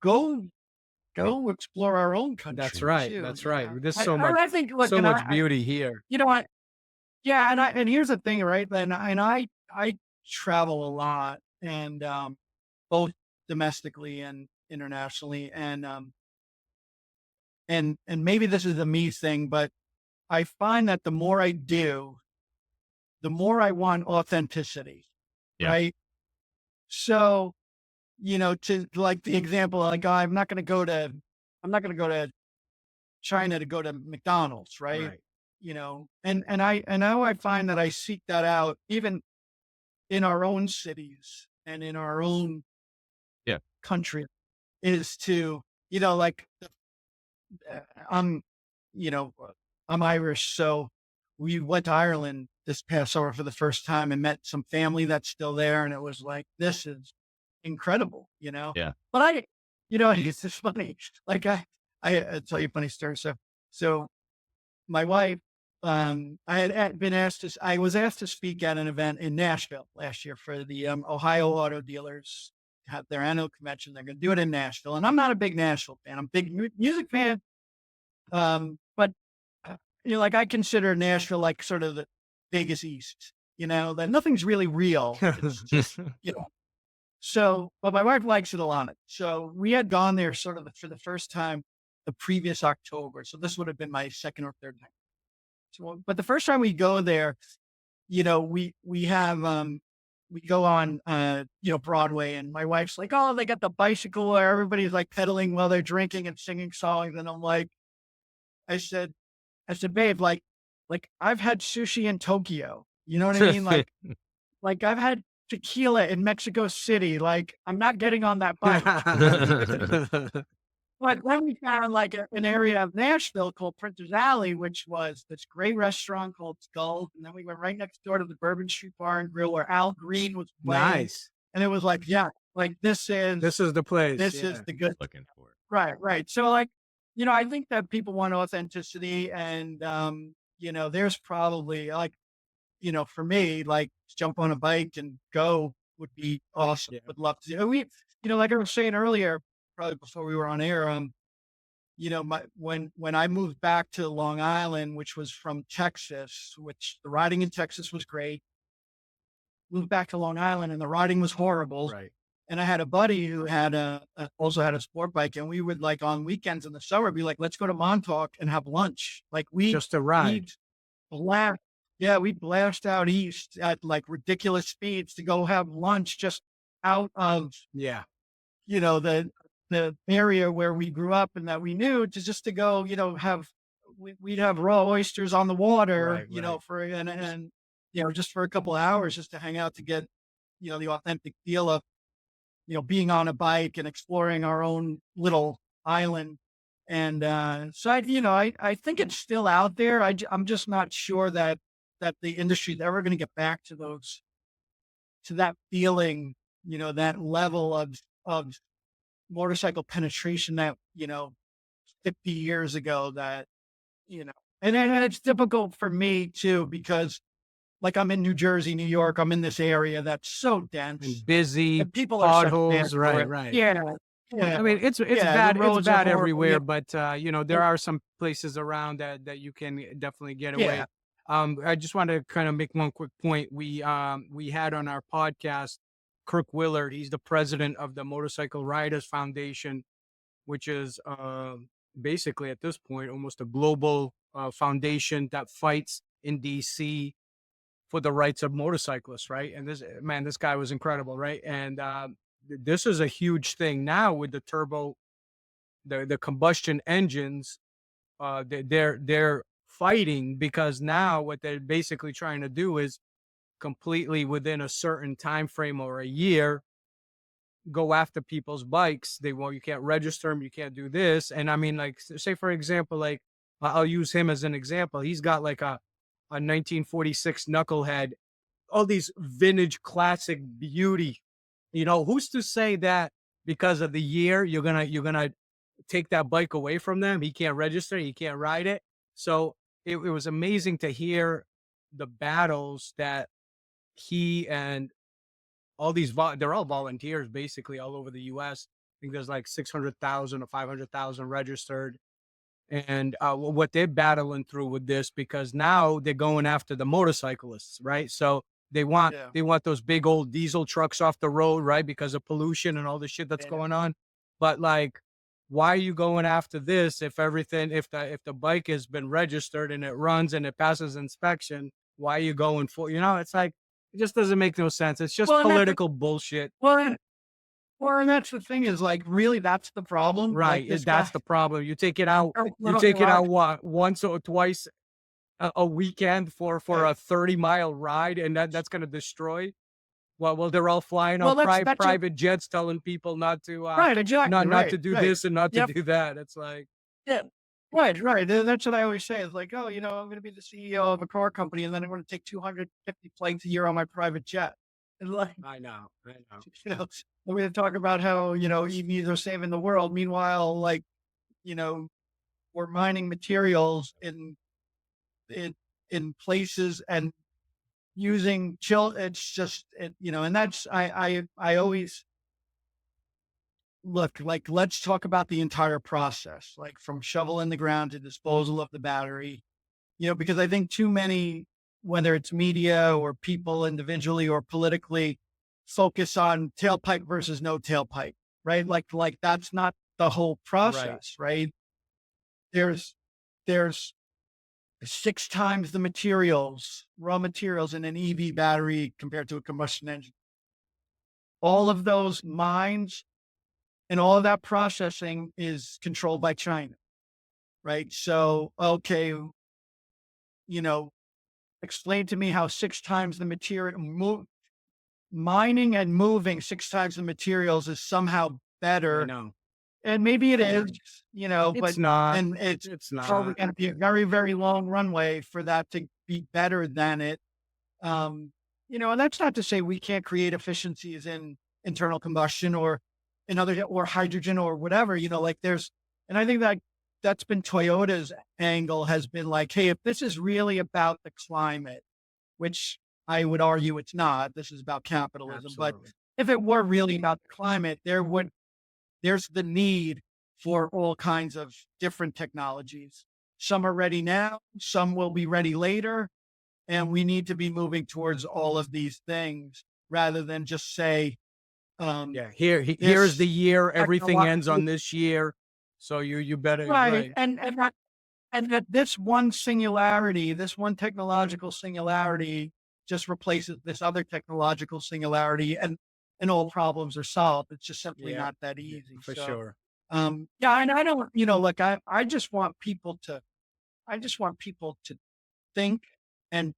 go explore our own country. That's right. Too, That's right. There's I think, look, so much beauty here. Yeah. And here's the thing, right? And I travel a lot, and both domestically and internationally. And maybe this is a me thing, but I find that the more I do, the more I want authenticity. Yeah. Right. So, to like the example, like, I'm not going to go to China to go to McDonald's. Right. And now I find that I seek that out even in our own cities and in our own country, is to, like I'm, you know, I'm Irish, so we went to Ireland this past summer for the first time and met some family that's still there, and it was like, this is incredible, Yeah. But it's just funny. Like I'll tell you a funny story. So my wife, I was asked to speak at an event in Nashville last year for the Ohio auto dealers have their annual convention. They're going to do it in Nashville, and I'm not a big Nashville fan. I'm a big music fan, but like I consider Nashville like sort of the Vegas East. That nothing's really real. It's just So, but my wife likes it a lot. So we had gone there sort of for the first time the previous October. So this would have been my second or third time. So, but the first time we go there, we have we go on Broadway, and my wife's like, oh, they got the bicycle where everybody's like pedaling while they're drinking and singing songs. And I'm like, I said, babe, like I've had sushi in Tokyo. You know what I mean? Like I've had tequila in Mexico City. Like I'm not getting on that bike. But then we found like an area of Nashville called Printer's Alley, which was this great restaurant called Skulls. And then we went right next door to the Bourbon Street Bar and Grill where Al Green was playing. Nice. And it was like, yeah, like this is the place. This is the good. Looking for it. Right. So like, I think that people want authenticity, and there's probably like, for me, like jump on a bike and go would be awesome. Yeah. Would love to do. Like I was saying earlier, probably before we were on air, when I moved back to Long Island, which was from Texas, which the riding in Texas was great. Moved back to Long Island and the riding was horrible. Right. And I had a buddy who had also had a sport bike, and we would like on weekends in the summer be like, let's go to Montauk and have lunch. Like just to ride. We'd blast out east at like ridiculous speeds to go have lunch just out of the area where we grew up and that we knew, to go, we'd have raw oysters on the water, for just for a couple of hours, just to hang out, to get, the authentic feel of, being on a bike and exploring our own little island. And so I think it's still out there. I'm just not sure that the industry is ever going to get back to that feeling, that level of motorcycle penetration that, 50 years ago, that, and it's difficult for me too, because like I'm in New Jersey, New York, I'm in this area that's so dense and busy, and people potholes, are right. Yeah. I mean, it's bad. It's bad everywhere, but there are some places around that you can definitely get away. Yeah. I just want to kind of make one quick point. We had on our podcast Kirk Willard. He's the president of the Motorcycle Riders Foundation, which is basically at this point almost a global foundation that fights in DC for the rights of motorcyclists, right? And this guy was incredible, right? And this is a huge thing now with the turbo, the combustion engines. They're fighting, because now what they're basically trying to do is completely within a certain time frame or a year go after people's bikes. You can't register them, you can't do this. And I mean, like, say for example, like I'll use him as an example. He's got like a 1946 knucklehead, all these vintage classic beauty. Who's to say that because of the year you're gonna take that bike away from them? He can't register, he can't ride it. So it was amazing to hear the battles that he and all these they're all volunteers basically all over the US. I think there's like 600,000 or 500,000 registered. And what they're battling through with this, because now they're going after the motorcyclists, right? So they want those big old diesel trucks off the road, right? Because of pollution and all the shit that's going on. But like, why are you going after this if the bike has been registered and it runs and it passes inspection? Why are you going for, it's like, it just doesn't make no sense. It's just political bullshit. And that's the thing, is like, really, that's the problem. Right. Like That's the problem. You take it out. Once or twice a weekend for a 30-mile ride, and that's going to destroy. Well, they're all flying on private jets, telling people not to, exactly, not to do this and not to do that. It's like, Right. That's what I always say. It's like, oh, I'm going to be the CEO of a car company, and then I'm going to take 250 flights a year on my private jet. And like, I know. we're going to talk about how, EVs are saving the world. Meanwhile, like, you know, we're mining materials in, in places and using it's just, and that's, I always look like, let's talk about the entire process, like from shovel in the ground to disposal of the battery, because I think too many, whether it's media or people individually or politically, focus on tailpipe versus no tailpipe, right? Like that's not the whole process, right? There's, there's 6 times the raw materials in an EV battery compared to a combustion engine. All of those mines and all of that processing is controlled by China, right? So, okay, explain to me how 6 times the material mining and moving 6 times the materials is somehow I better. know. And maybe it is, It's but not. and it's It's probably not. going to be a very, very long runway for that to be better than it. And that's not to say we can't create efficiencies in internal combustion or in other or hydrogen or whatever, like and I think that's been Toyota's angle has been like, hey, if this is really about the climate, which I would argue it's not, this is about capitalism. Absolutely. But if it were really about the climate, there's the need for all kinds of different technologies. Some are ready now, some will be ready later. And we need to be moving towards all of these things rather than just say, here's the year. Everything ends on this year. So you better. Right. And that this one technological singularity just replaces this other technological singularity and all problems are solved. It's just simply not that easy. For sure. And I don't, look, I just want people to think and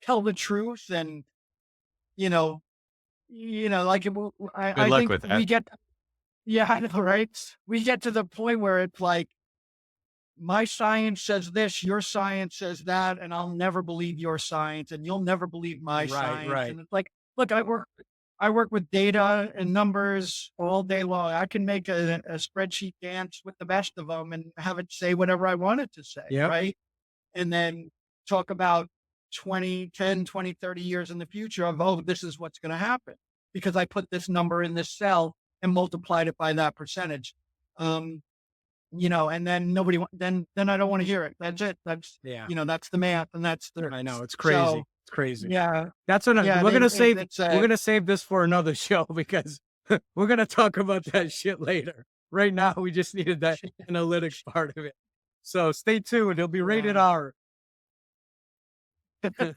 tell the truth and, like I luck think with that. we get, I know, right? We get to the point where it's like, my science says this, your science says that, and I'll never believe your science, and you'll never believe my science. Right. And it's like, look, I work with data and numbers all day long. I can make a spreadsheet dance with the best of them and have it say whatever I want it to say, right? And then talk about 10, 20, 30 years in the future of, oh, this is what's going to happen because I put this number in this cell and multiplied it by that percentage. And then then I don't want to hear it. That's it. That's, that's the math and that's the, I know. It's crazy. So, it's crazy. Yeah. That's what we're going to save. We're going to save this for another show because we're going to talk about that shit later. Right now, we just needed that analytics part of it. So stay tuned. It'll be rated R. All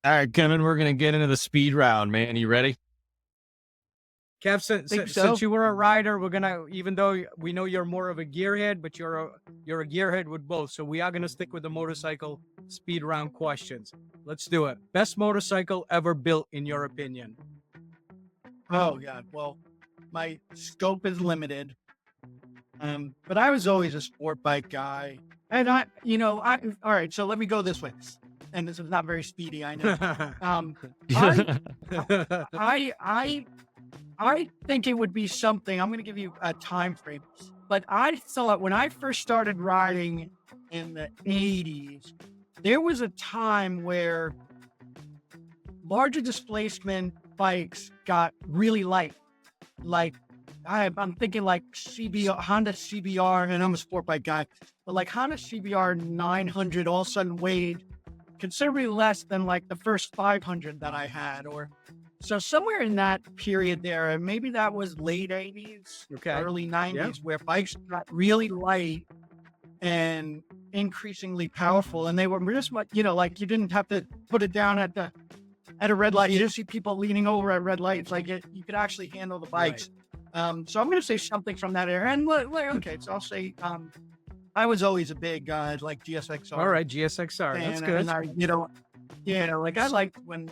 right, Kevin, we're going to get into the speed round, man. You ready? Kev, since you were a rider, we're gonna, even though we know you're more of a gearhead, but you're a gearhead with both. So we are gonna stick with the motorcycle speed round questions. Let's do it. Best motorcycle ever built, in your opinion? Oh God, well, my scope is limited, but I was always a sport bike guy, and all right. So let me go this way, and this is not very speedy, I know. I think it would be something. I'm going to give you a time frame, but I thought when I first started riding in the 80s, there was a time where larger displacement bikes got really light. Like I'm thinking like Honda CBR, and I'm a sport bike guy, but like Honda CBR 900 all of a sudden weighed considerably less than like the first 500 that I had, so somewhere in that period there, and maybe that was late 80s, early 90s, where bikes got really light and increasingly powerful. And they were just, like you didn't have to put it down at a red light. You just see people leaning over at red lights. Like you could actually handle the bikes. Right. So I'm going to say something from that era. And okay, so I'll say I was always a big like GSXR. All right, GSXR. That's good. And I liked when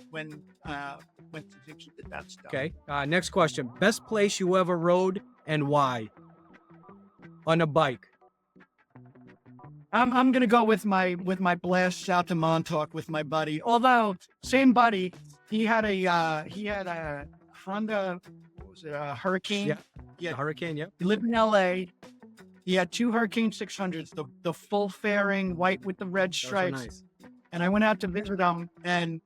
Suzuki did that stuff. Okay. Next question. Best place you ever rode and why? on a bike? I'm gonna go with my blasts out to Montauk with my buddy. Although same buddy, he had a Honda, what was it, a Hurricane? Yeah. Yeah. The Hurricane, yep. He lived in L.A. He had two Hurricane 600s, the full fairing white with the red Those are stripes. nice. And I went out to visit him, and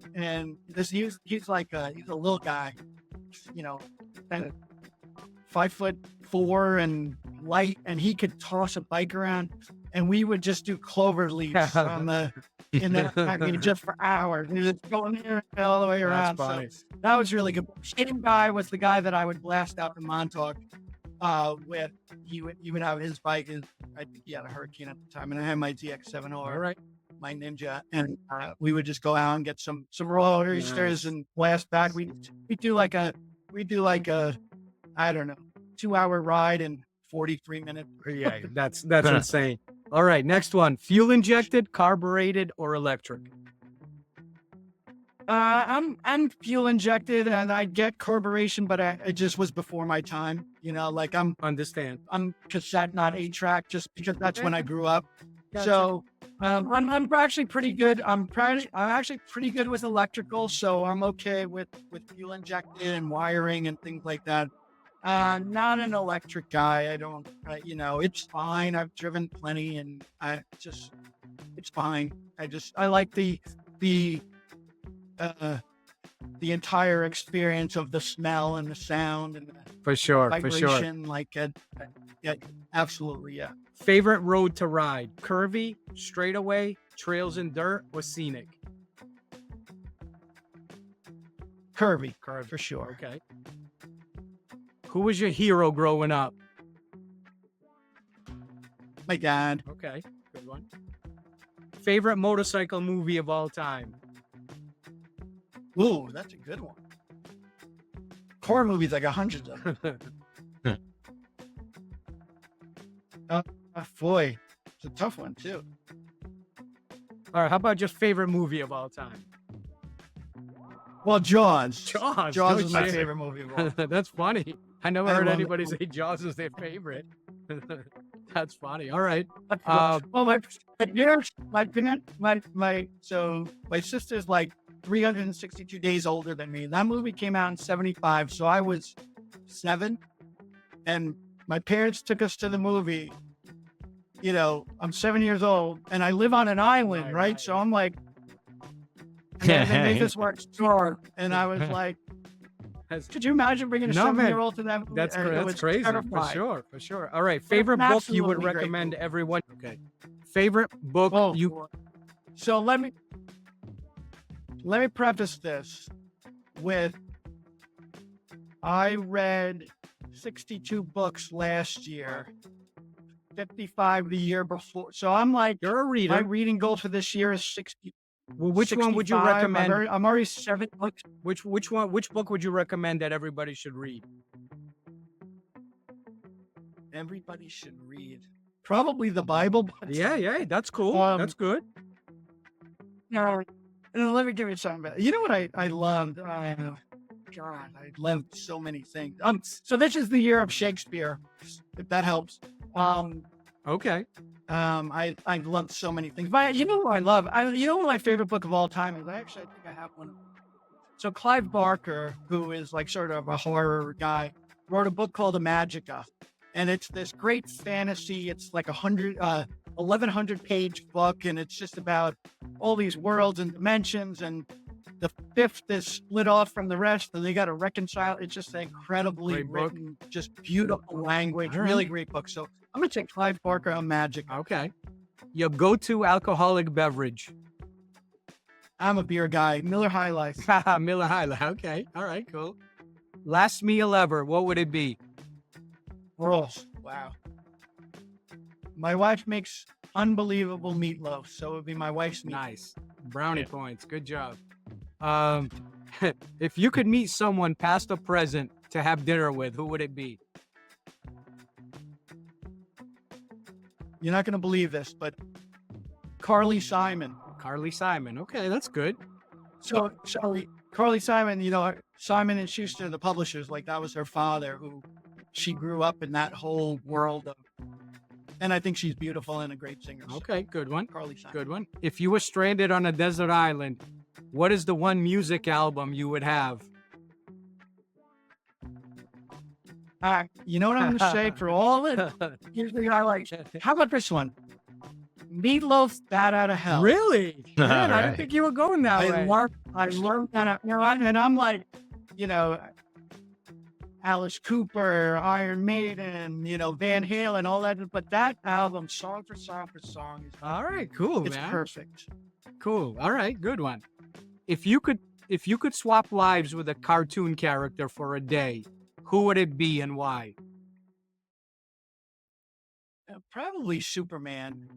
he's like he's a little guy, you know, kind of 5'4" and light, and he could toss a bike around, and we would just do clover leaves in that I mean, just for hours. And he was just going here and all the way around. That's funny. So that was really good. Same guy was the guy that I would blast out to Montauk with. He would have his bike. I think he had a Hurricane at the time, and I had my ZX7R. All right. My Ninja, and we would just go out and get some raw oysters and blast back. We do like a I don't know 2-hour ride in 43 minutes. Yeah, that's insane. All right, next one. Fuel injected, carbureted, or electric? I'm fuel injected, and I get carburation, but it just was before my time. You know, like I'm cassette, not 8-track, just because that's when I grew up. Gotcha. So I'm actually pretty good. I'm actually pretty good with electrical, so I'm okay with fuel injected and wiring and things like that. Not an electric guy. I don't, it's fine. I've driven plenty, and it's fine. I like the entire experience of the smell and the sound and the For sure. vibration. Yeah, absolutely, yeah. Favorite road to ride? Curvy, straightaway, trails and dirt, or scenic? Curvy, for sure. Okay. Who was your hero growing up? My dad. Okay, good one. Favorite motorcycle movie of all time? Ooh, that's a good one. Horror movies, I got hundreds of them. Boy, it's a tough one too. All right, how about just favorite movie of all time? Well, Jaws. Jaws. Jaws no is my shit. favorite movie of all time. That's funny. I never I heard love anybody it. say Jaws is their favorite. That's funny. All right. Well, my sister's like 362 days older than me. That movie came out in 75, so I was 7, and my parents took us to the movie. You know, I'm 7 years old, and I live on an island, right? So I'm like, they make us work short, and I was like, could you imagine bringing a 7-year-old to that movie? That's was crazy. terrifying. For sure. All right. Favorite book you would absolutely great recommend movie. to everyone? Okay. Favorite book you... So let me preface this with, I read 62 books last year, 55 the year before. So I'm like, You're a reader. my reading goal for this year is 60. Well, which one would you 65. recommend? I'm already 7 books. Which book would you recommend that everybody should read? Everybody should read. Probably the Bible. But Yeah, that's cool. That's good. no, let me give you something better. You know what I loved? God, I loved so many things. So this is the year of Shakespeare, if that helps. Okay. I loved so many things. But you know what I love? You know what my favorite book of all time is? I think I have one. So Clive Barker, who is like sort of a horror guy, wrote a book called Imagica. And it's this great fantasy. It's like 1,100 page book. And it's just about all these worlds and dimensions. And the fifth is split off from the rest. And they got to reconcile. It's just incredibly Great book. written, just beautiful language. All right. Really great book. So I'm going to take Clive Barker on Magic. Okay. Your go-to alcoholic beverage? I'm a beer guy. Miller High Life. Miller High Life. Okay. All right, cool. Last meal ever, what would it be? Rolls. Wow. My wife makes unbelievable meatloaf, so it would be my wife's meatloaf. Nice. Brownie points. Good job. If you could meet someone past or present to have dinner with, who would it be? You're not going to believe this, but Carly Simon. Carly Simon. Okay, that's good. So Carly Simon, you know, Simon and Schuster, the publishers, like that was her father, who she grew up in that whole world of And I think she's beautiful and a great singer. So Okay, good one. Carly Simon. Good one. If you were stranded on a desert island, what is the one music album you would have? You know what I'm going to say for all it? Usually I like, how about this one? Meatloaf's Bat Out of Hell. Really? Man, I didn't Alright. think you were going that way. I learned that, and I'm like, Alice Cooper, Iron Maiden, Van Halen, all that. But that album, song for song, is All right, cool, it's man. perfect. Cool. All right, good one. If you could swap lives with a cartoon character for a day, who would it be and why? Probably Superman.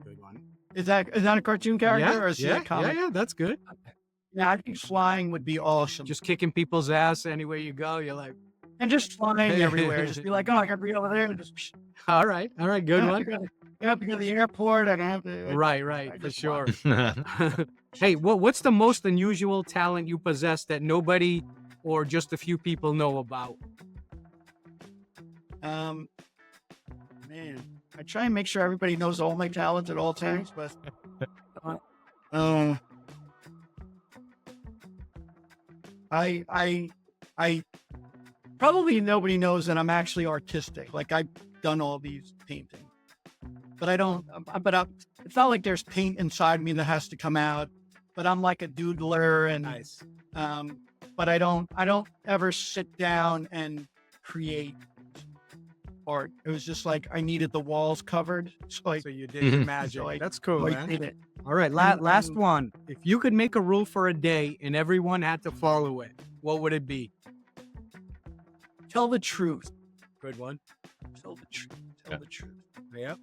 Good one. Is that a cartoon character or is he a comic? Yeah, that's good. Yeah, I think flying would be awesome. Just kicking people's ass anywhere you go. You're like, And just flying everywhere. Just be like, oh, I got to be over there. And just, all right, good one. You have to go to the airport. I have to. Right, I for just sure. fly. Hey, what's the most unusual talent you possess that nobody or just a few people know about? Man, I try and make sure everybody knows all my talents at all times, but I probably nobody knows that I'm actually artistic. Like I've done all these paintings, but I don't. It's not like there's paint inside me that has to come out. But I'm like a doodler, and Nice. but I don't ever sit down and create art. It was just like I needed the walls covered. So So you did your Mhm. magic. So I- That's cool, I man. did it. All right, last one. If you could make a rule for a day and everyone had to follow it, what would it be? Tell the truth. Good one. Tell the truth. Tell Yeah. the truth. Yep.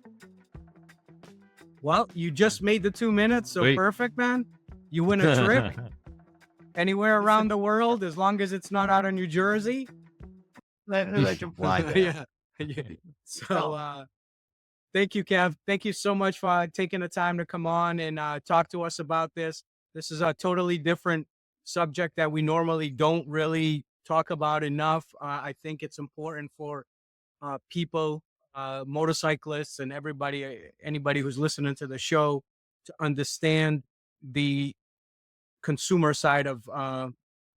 Well, you just made the 2 minutes, so Sweet. perfect, man. You win a trip anywhere around the world, as long as it's not out of New Jersey. I can fly there. Yeah. So, thank you, Kev. Thank you so much for taking the time to come on and talk to us about this. This is a totally different subject that we normally don't really talk about enough. I think it's important for people, motorcyclists, and anybody who's listening to the show to understand the consumer side of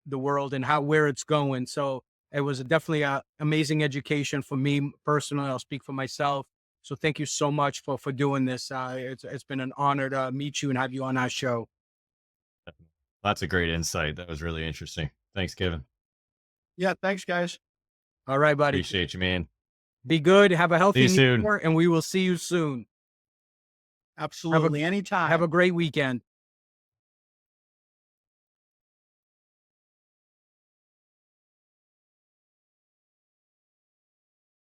the world and where it's going. So it was definitely an amazing education for me personally. I'll speak for myself. So thank you so much for doing this. It's been an honor to meet you and have you on our show. Lots of great insight. That was really interesting. Thanks, Kevin. Yeah, thanks, guys. All right, buddy. Appreciate you, man. Be good. Have a healthy See you new soon. year, and we will see you soon. Absolutely. Anytime. Have a great weekend.